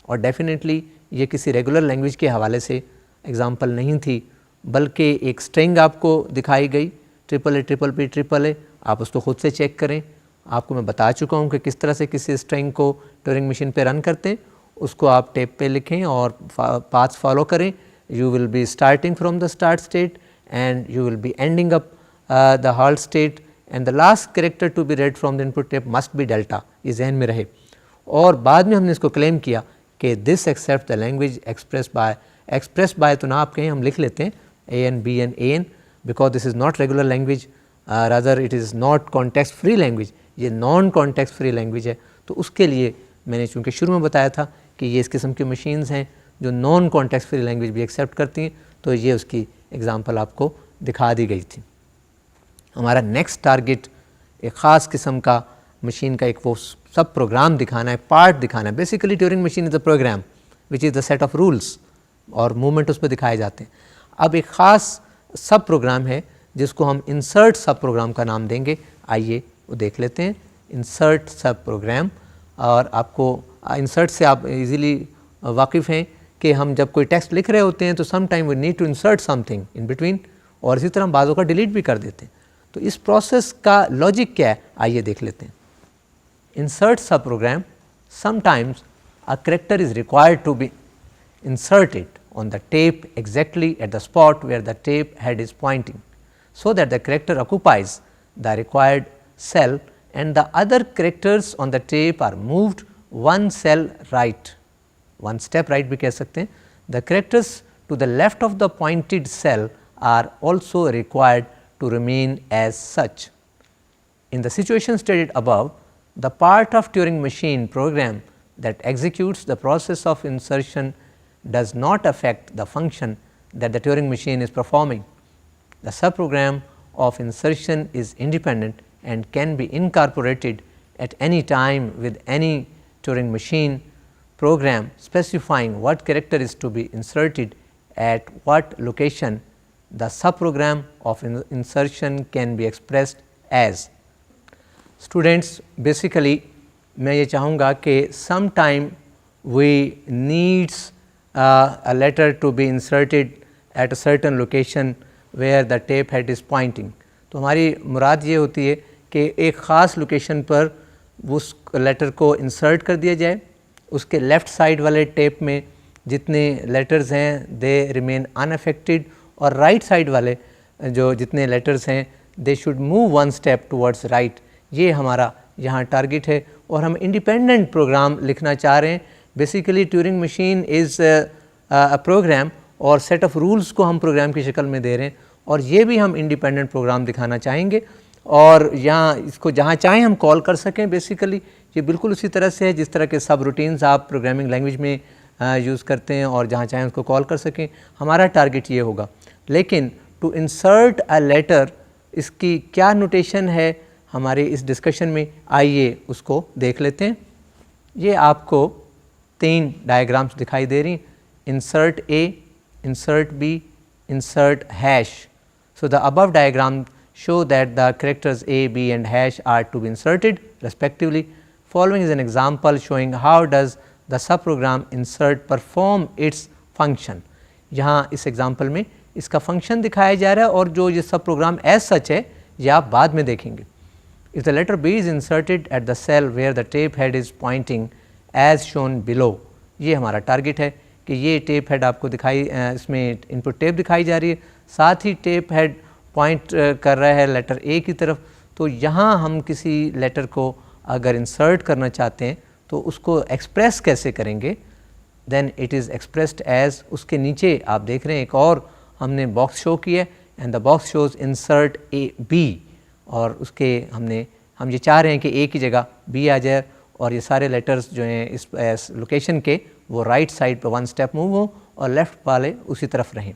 और definitely ये किसी regular language के हवाले से एग्ज़ाम्पल नहीं थी, बल्कि एक स्ट्रिंग आपको दिखाई गई triple A triple P triple A, आप उसको खुद से चेक करें. आपको मैं बता चुका हूँ कि किस तरह से किसी स्ट्रिंग को ट्यूरिंग मशीन पे रन करते हैं. उसको आप टेप पे लिखें और पाथ्स फॉलो करें. You will be starting from the start state and you will be ending up the halt state and the last character to be read from the input tape must be delta. ये जहन में रहे. और बाद में हमने इसको claim किया कि this accept the language express by तो ना आप कहें, हम लिख लेते हैं AN, BN, AN because this is not regular language, rather it is not context free language, ये नॉन कॉन्टेक्स्ट फ्री लैंग्वेज है. तो उसके लिए मैंने चूँकि शुरू में बताया था कि ये इस किस्म की मशीन्स हैं जो नॉन कॉन्टेक्स्ट फ्री लैंग्वेज भी एक्सेप्ट करती हैं, तो ये उसकी एग्ज़ाम्पल आपको दिखा दी गई थी. हमारा नेक्स्ट टारगेट एक ख़ास किस्म का मशीन का एक वो सब प्रोग्राम दिखाना है, पार्ट दिखाना है. Basically Turing machine is the program which is the set of rules और मूवमेंट उस पर दिखाए जाते हैं. अब एक ख़ास सब प्रोग्राम है जिसको हम इंसर्ट सब प्रोग्राम का नाम देंगे. आइए वो देख लेते हैं. इंसर्ट सब प्रोग्राम, और आपको इंसर्ट से आप इजीली वाकिफ़ हैं कि हम जब कोई टेक्स्ट लिख रहे होते हैं तो some time we need to insert something in between, और इसी तरह हम बाज़ों का डिलीट भी कर देते हैं. तो इस प्रोसेस का लॉजिक क्या है, आइए देख लेते हैं. Insert sub program, sometimes a character is required to be inserted on the tape exactly at the spot where the tape head is pointing, so that the character occupies the required cell and the other characters on the tape are moved one cell right, one step right भी कह सकते हैं. The characters to the left of the pointed cell are also required to remain as such. In the situation stated above, the part of Turing machine program that executes the process of insertion does not affect the function that the Turing machine is performing. The subprogram of insertion is independent and can be incorporated at any time with any Turing machine program specifying what character is to be inserted at what location. The subprogram of insertion can be expressed as. Students, basically मैं ये चाहूँगा कि some time we needs a letter to be inserted at a certain location where the tape head is pointing. तो हमारी मुराद ये होती है कि एक ख़ास लोकेशन पर उस लेटर को इंसर्ट कर दिया जाए. उसके लेफ़्ट साइड वाले टेप में जितने लेटर्स हैं दे रिमेन अनअफेक्टेड, और राइट साइड वाले जो जितने लेटर्स हैं they should move one step towards right. ये हमारा यहाँ टारगेट है, और हम इंडिपेंडेंट प्रोग्राम लिखना चाह रहे हैं. Basically Turing machine is a program और सेट ऑफ रूल्स को हम प्रोग्राम की शक्ल में दे रहे हैं, और ये भी हम इंडिपेंडेंट प्रोग्राम दिखाना चाहेंगे, और यहाँ इसको जहाँ चाहें हम कॉल कर सकें. बेसिकली ये बिल्कुल उसी तरह से है जिस तरह के सब रूटीन्स आप प्रोग्रामिंग लैंग्वेज में यूज़ करते हैं, और जहाँ चाहें उसको कॉल कर सकें. हमारा टारगेट ये होगा. लेकिन टू इंसर्ट अ लेटर, इसकी क्या नोटेशन है हमारे इस डिस्कशन में, आइए उसको देख लेते हैं. ये आपको 3 डायग्राम्स दिखाई दे रही. Insert A, insert B, insert hash. So, the above diagram show that the characters a, b and hash are to be inserted respectively. Following is an example showing how does the subprogram insert perform its function. यहाँ इस example में इसका function दिखाया जा रहा है, और जो ये सब प्रोग्राम एज सच है ये आप बाद में देखेंगे. If the letter B is inserted at the cell where the tape head is pointing as shown below, ये हमारा टारगेट है कि ये टेप हेड आपको दिखाई, इसमें इनपुट टेप दिखाई जा रही है, साथ ही टेप हेड पॉइंट कर रहा है लेटर ए की तरफ. तो यहाँ हम किसी लेटर को अगर इंसर्ट करना चाहते हैं तो उसको एक्सप्रेस कैसे करेंगे, then it is expressed as, उसके नीचे आप देख रहे हैं एक और हमने बॉक्स शो किया and the box shows insert A B, और उसके हम ये चाह रहे हैं कि ए की जगह बी आ जाए और ये सारे लेटर्स जो हैं इस लोकेशन के वो राइट साइड पर 1 स्टेप मूव हों और लेफ़्ट वाले उसी तरफ रहें।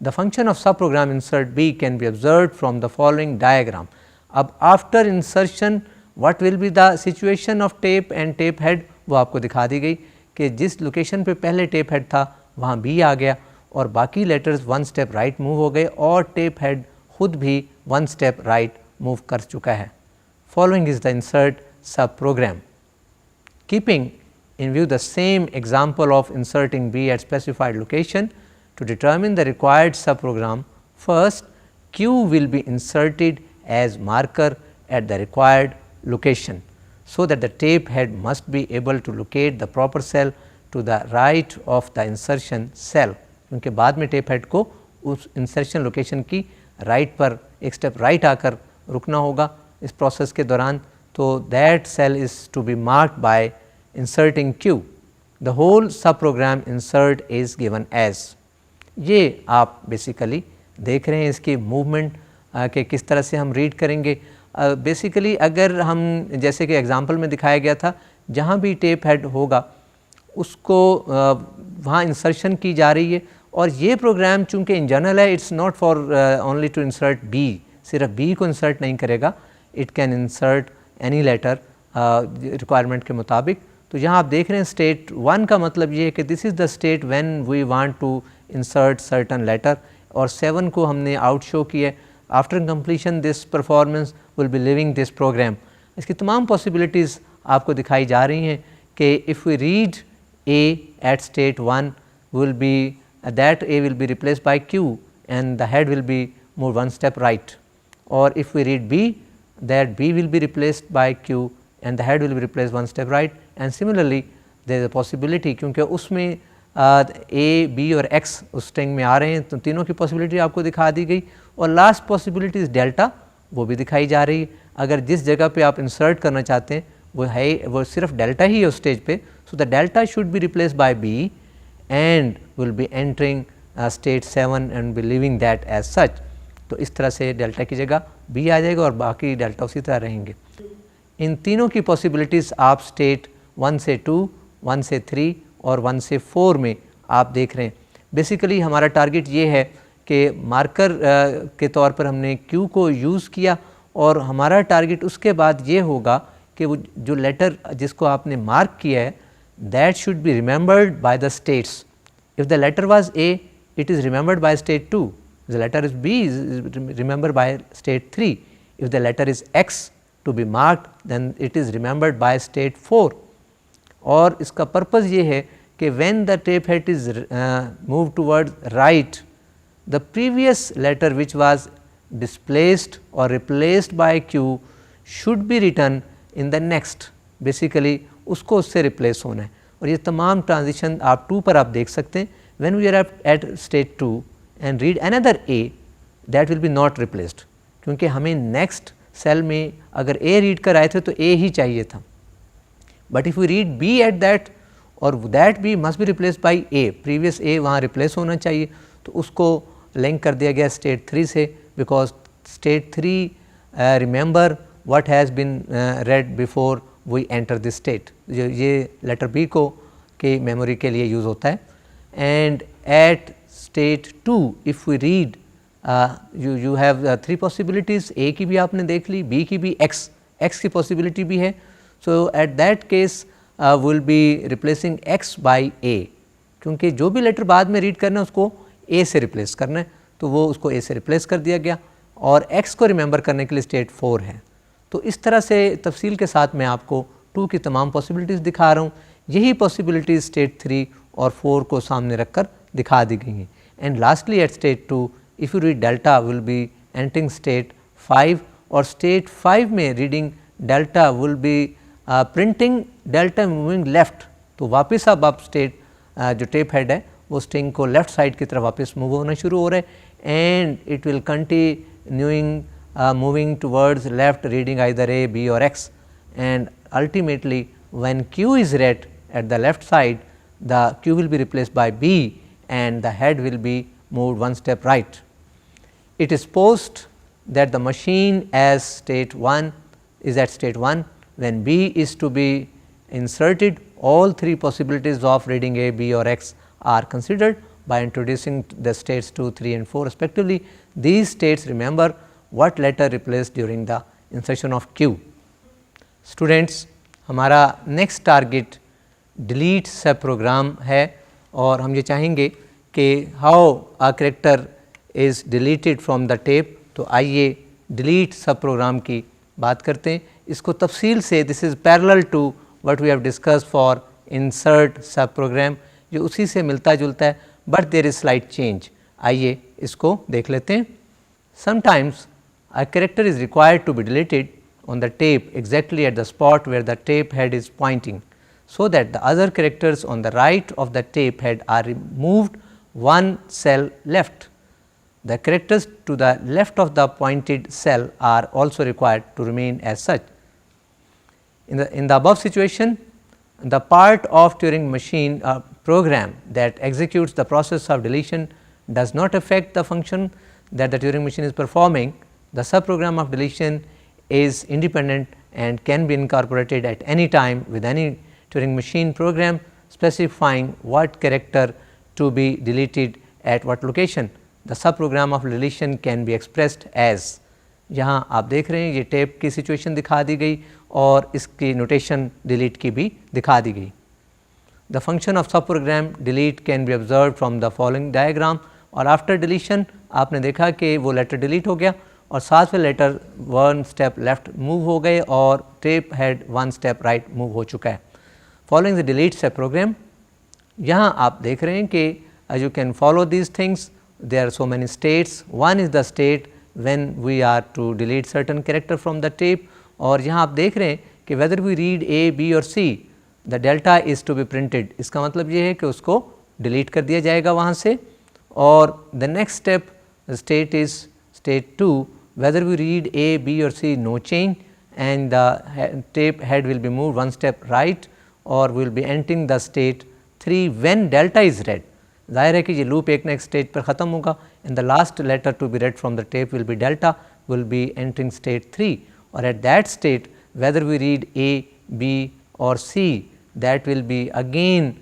The function of subprogram insert B can be observed from the following diagram. अब after insertion what will be the situation of tape and tape head, वो आपको दिखा दी गई कि जिस लोकेशन पे पहले tape head था वहाँ B आ गया और बाकी लेटर्स 1 स्टेप राइट मूव हो गए और tape head खुद भी 1 स्टेप राइट मूव कर चुका है। Following is the insert subprogram. Keeping in view the same example of inserting B at specified location, to determine the required subprogram, first Q will be inserted as marker at the required location, so that the tape head must be able to locate the proper cell to the right of the insertion cell, क्योंकि बाद में tape head को उस insertion location की right पर एक step right आकर रुकना होगा इस process के दौरान, तो that cell is to be marked by inserting Q. The whole subprogram insert is given as. ये आप बेसिकली देख रहे हैं इसकी मूवमेंट कि किस तरह से हम रीड करेंगे। बेसिकली अगर हम जैसे कि एग्जांपल में दिखाया गया था, जहाँ भी टेप हेड होगा उसको वहाँ इंसर्शन की जा रही है और ये प्रोग्राम चूँकि इन जनरल है, it's not for only to insert B, सिर्फ बी को इंसर्ट नहीं करेगा, it can insert any letter requirement के मुताबिक। तो यहाँ आप देख रहे हैं स्टेट 1 का मतलब ये है कि this is the state when we want to insert certain letter, और 7 को हमने आउट शो किया। After completion this performance will be leaving this program. इसकी तमाम पॉसिबिलिटीज़ आपको दिखाई जा रही हैं कि if we read A at state 1 will be that A will be replace by Q and the head will be move 1 step right, और if we read B that B will be replaced by Q and the head will be replaced 1 step right, and similarly there is a possibility क्योंकि उसमें A, B और X उस string में आ रहे हैं, तो तीनों की पॉसिबिलिटी आपको दिखा दी गई, और लास्ट पॉसिबिलिटी इज़ डेल्टा, वो भी दिखाई जा रही है। अगर जिस जगह पे आप इंसर्ट करना चाहते हैं वो सिर्फ डेल्टा ही है उस स्टेज पे, so the delta should be replaced by B and will be entering state 7 and be leaving that as such. तो इस तरह से डेल्टा की जगह B आ जाएगा और बाकी डेल्टा उसी तरह रहेंगे। इन तीनों की पॉसिबिलिटीज़ आप स्टेट 1 से 2, 1 से 3 और 1 से 4 में आप देख रहे हैं। बेसिकली हमारा टारगेट ये है कि मार्कर के तौर पर हमने Q को यूज़ किया, और हमारा टारगेट उसके बाद ये होगा कि वो जो लेटर जिसको आपने मार्क किया है that should be remembered by the states. If the letter was A, it is remembered by state 2, the letter is B is remembered by state 3, if the letter is X to be marked then it is remembered by state 4। और इसका purpose ये है कि when the tape head is moved towards right, the previous letter which was displaced or replaced by Q should be written in the next, basically उसको उससे replace होना है। और ये तमाम ट्रांजिशन आप 2 पर आप देख सकते हैं, when we are at state 2 and read another A, that will be not replaced, क्योंकि हमें नेक्स्ट सेल में अगर A रीड कर आए थे तो A ही चाहिए था, but if we read B at that और that B must be replace by A, previous A वहाँ रिप्लेस होना चाहिए, तो उसको लिंक कर दिया गया स्टेट 3 से, because state 3 remember what has been read before we enter this state. ये लेटर B को के मेमोरी के लिए यूज़ होता है। And at state 2 if we read you have 3 possibilities, A की भी आपने देख ली, B की भी, X की possibility भी है। So at that case will be replacing X by A, क्योंकि जो भी लेटर बाद में रीड करना है उसको A से रिप्लेस करना है, तो वो उसको A से रिप्लेस कर दिया गया, और X को रिमेंबर करने के लिए स्टेट 4 है। तो इस तरह से तफसील के साथ मैं आपको 2 की तमाम पॉसिबिलिटीज़ दिखा रहा हूँ। यही पॉसिबिलिटीज़ स्टेट 3 और 4 को सामने रख कर दिखा दी गई हैं। And lastly at state 2 if you read delta will be entering state 5, और state 5 में reading delta will be printing delta moving left, तो वापस अब आप स्टेट जो टेप हेड है वो स्ट्रिंग को लेफ्ट साइड की तरफ वापस मूव होना शुरू हो रहा है, and it will continuing moving towards left reading either A, B और X, and ultimately when Q is read at the left side, the Q will be replaced by B and the head will be moved one step right. It is supposed that the machine as state 1 is at state 1. When B is to be inserted, all three possibilities of reading A, B or X are considered by introducing the states 2, 3 and 4 respectively. These states remember what letter replaced during the insertion of Q. Students, हमारा next target delete sub programme है और हम ये चाहेंगे कि how a character is deleted from the tape. तो आइए delete sub programme की बात करते हैं। इसको तफसील से this is parallel to what we have discussed for insert sub program, जो उसी से मिलता जुलता है, but there is slight change. आइए इसको देख लेते हैं। Sometimes a character is required to be deleted on the tape exactly at the spot where the tape head is pointing, so that the other characters on the right of the tape head are moved one cell left. The characters to the left of the pointed cell are also required to remain as such. In the above situation, the part of Turing machine program that executes the process of deletion does not affect the function that the Turing machine is performing. The subprogram of deletion is independent and can be incorporated at any time with any Turing machine program specifying what character to be deleted at what location. The subprogram of deletion can be expressed as, यहाँ आप देख रहे हैं ये tape की situation दिखा दी गई और इसकी नोटेशन डिलीट की भी दिखा दी गई। The function of subprogram delete can be observed from the following diagram। और आफ्टर डिलीशन आपने देखा कि वो लेटर डिलीट हो गया और साथ में letter one step left move हो गए और tape head one step right move हो चुका है। Following the delete sub program, यहाँ आप देख रहे हैं कि you can follow these things, there are so many states. One is the state when we are to delete certain character from the tape, और यहाँ आप देख रहे हैं कि whether we read A, B और सी, the delta is to be printed. इसका मतलब ये है कि उसको डिलीट कर दिया जाएगा वहाँ से। और the next step state is state 2, whether we read A, B or C, no change, and the tape head will be moved one step right, or we will be entering the state 3 when delta is read. ज़ाहिर है कि ये loop एक next stage पर ख़त्म होगा and the last letter to be read from the tape will be delta, will be entering state 3, or at that state whether we read A, B or C, that will be again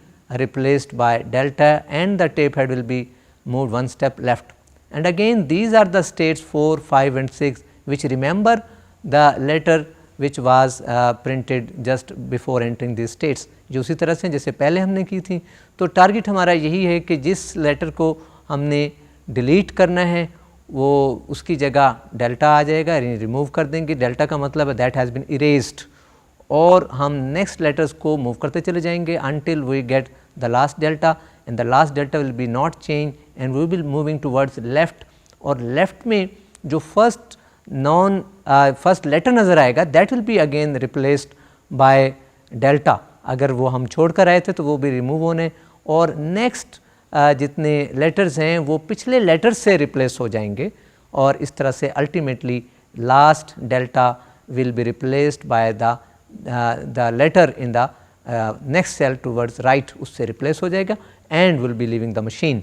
replaced by delta and the tape head will be moved one step left. And again these are the states 4, 5 and 6 which remember the letter which was printed just before entering these states, जो उसी तरह से जैसे पहले हमने की थी। तो टारगेट हमारा यही है कि जिस लेटर को हमने डिलीट करना है वो उसकी जगह डेल्टा आ जाएगा, रिमूव कर देंगे। डेल्टा का मतलब है दैट हैज़ बीन इरेज्ड, और हम नेक्स्ट लेटर्स को मूव करते चले जाएंगे until we get the last delta, and the last delta will be not changed and we will be moving towards left। और लेफ्ट में जो फर्स्ट फर्स्ट लेटर नज़र आएगा that will be again replaced by delta। अगर वो हम छोड़ कर आए थे तो वो भी रिमूव होने, और नेक्स्ट जितने लेटर्स हैं वो पिछले लेटर से रिप्लेस हो जाएंगे, और इस तरह से ultimately last delta will be replaced by the letter in the next cell towards right, उससे रिप्लेस हो जाएगा and will be leaving the machine.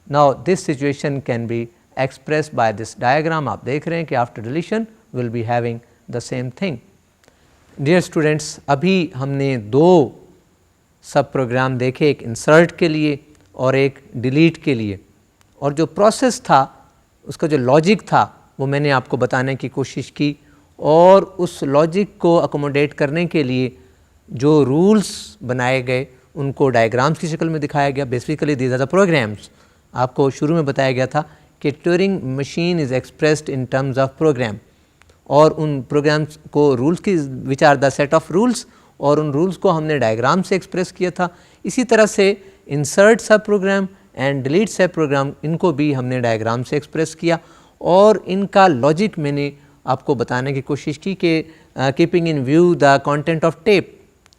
Now this situation can be expressed by this diagram। आप देख रहे हैं कि after deletion will be having the same thing. Dear students, अभी हमने दो सब प्रोग्राम देखे, एक इंसर्ट के लिए और एक डिलीट के लिए, और जो प्रोसेस था उसका जो लॉजिक था वो मैंने आपको बताने की कोशिश की, और उस लॉजिक को अकोमोडेट करने के लिए जो रूल्स बनाए गए उनको डायग्राम्स की शक्ल में दिखाया गया। Basically these are the programs. आपको शुरू में बताया गया था कि Turing machine is expressed in terms of program, और उन प्रोग्राम्स को रूल्स की which are the set of rules, और उन रूल्स को हमने डायग्राम से एक्सप्रेस किया था। इसी तरह से insert sub programme and delete sub programme, इनको भी हमने डायग्राम से एक्सप्रेस किया, और इनका लॉजिक मैंने आपको बताने की कोशिश की कि keeping in view the content of tape,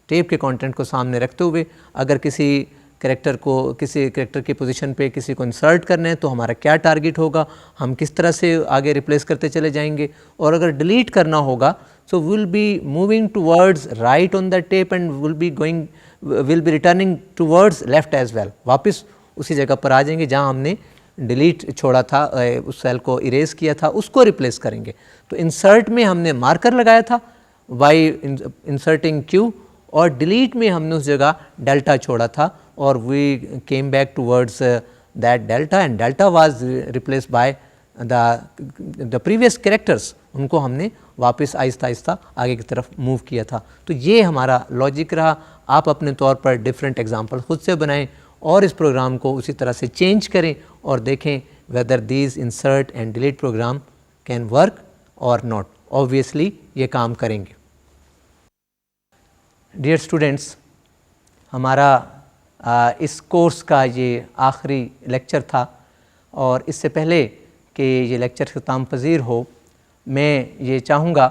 tape के कंटेंट को सामने रखते हुए अगर किसी कैरेक्टर की पोजीशन पे किसी को इंसर्ट करना है तो हमारा क्या टारगेट होगा, हम किस तरह से आगे रिप्लेस करते चले जाएंगे, और अगर डिलीट करना होगा So, we will be moving towards right on the tape and will be returning towards left as well. वापस उसी जगह पर आ जाएंगे जहाँ हमने डिलीट छोड़ा था, उस सेल को इरेज किया था, उसको रिप्लेस करेंगे. तो इंसर्ट में हमने मार्कर लगाया था बाई इंसर्टिंग Q, और डिलीट में हमने उस जगह डेल्टा छोड़ा था और we came back towards that delta and delta was replace by the previous characters. उनको हमने वापस आहिस्ता आहिस्ता आगे की तरफ मूव किया था. तो ये हमारा लॉजिक रहा. आप अपने तौर पर डिफरेंट एग्जांपल खुद से बनाएं और इस प्रोग्राम को उसी तरह से चेंज करें और देखें whether these insert and delete program can work और नॉट. ऑब्वियसली ये काम करेंगे. डियर स्टूडेंट्स, हमारा इस कोर्स का ये आखिरी लेक्चर था और इससे पहले कि ये लेक्चर ख़त्म पज़ीर हो, मैं ये चाहूँगा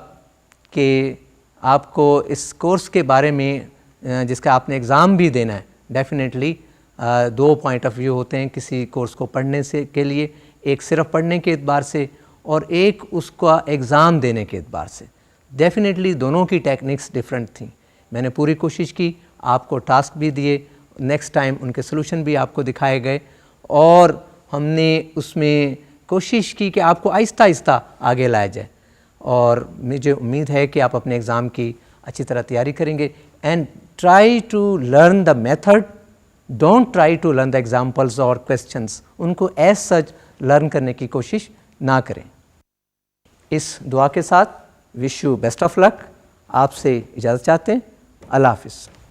कि आपको इस कोर्स के बारे में जिसका आपने एग्ज़ाम भी देना है, डेफिनेटली दो पॉइंट ऑफ व्यू होते हैं किसी कोर्स को पढ़ने से के लिए. एक सिर्फ पढ़ने के एतबार से और एक उसका एग्ज़ाम देने के एतबार से. डेफिनेटली दोनों की टेक्निक्स डिफरेंट थी. मैंने पूरी कोशिश की, आपको टास्क भी दिए, नेक्स्ट टाइम उनके सलूशन भी आपको दिखाए गए और हमने उसमें कोशिश की कि आपको आहिस्ता आहिस्ता आगे लाया जाए. और मुझे उम्मीद है कि आप अपने एग्ज़ाम की अच्छी तरह तैयारी करेंगे. And try to learn the method, don't try to learn the examples और क्वेश्चंस. उनको एज सच लर्न करने की कोशिश ना करें. इस दुआ के साथ wish you best of luck. आपसे इजाज़त चाहते हैं. अल्लाह हाफ़िज़.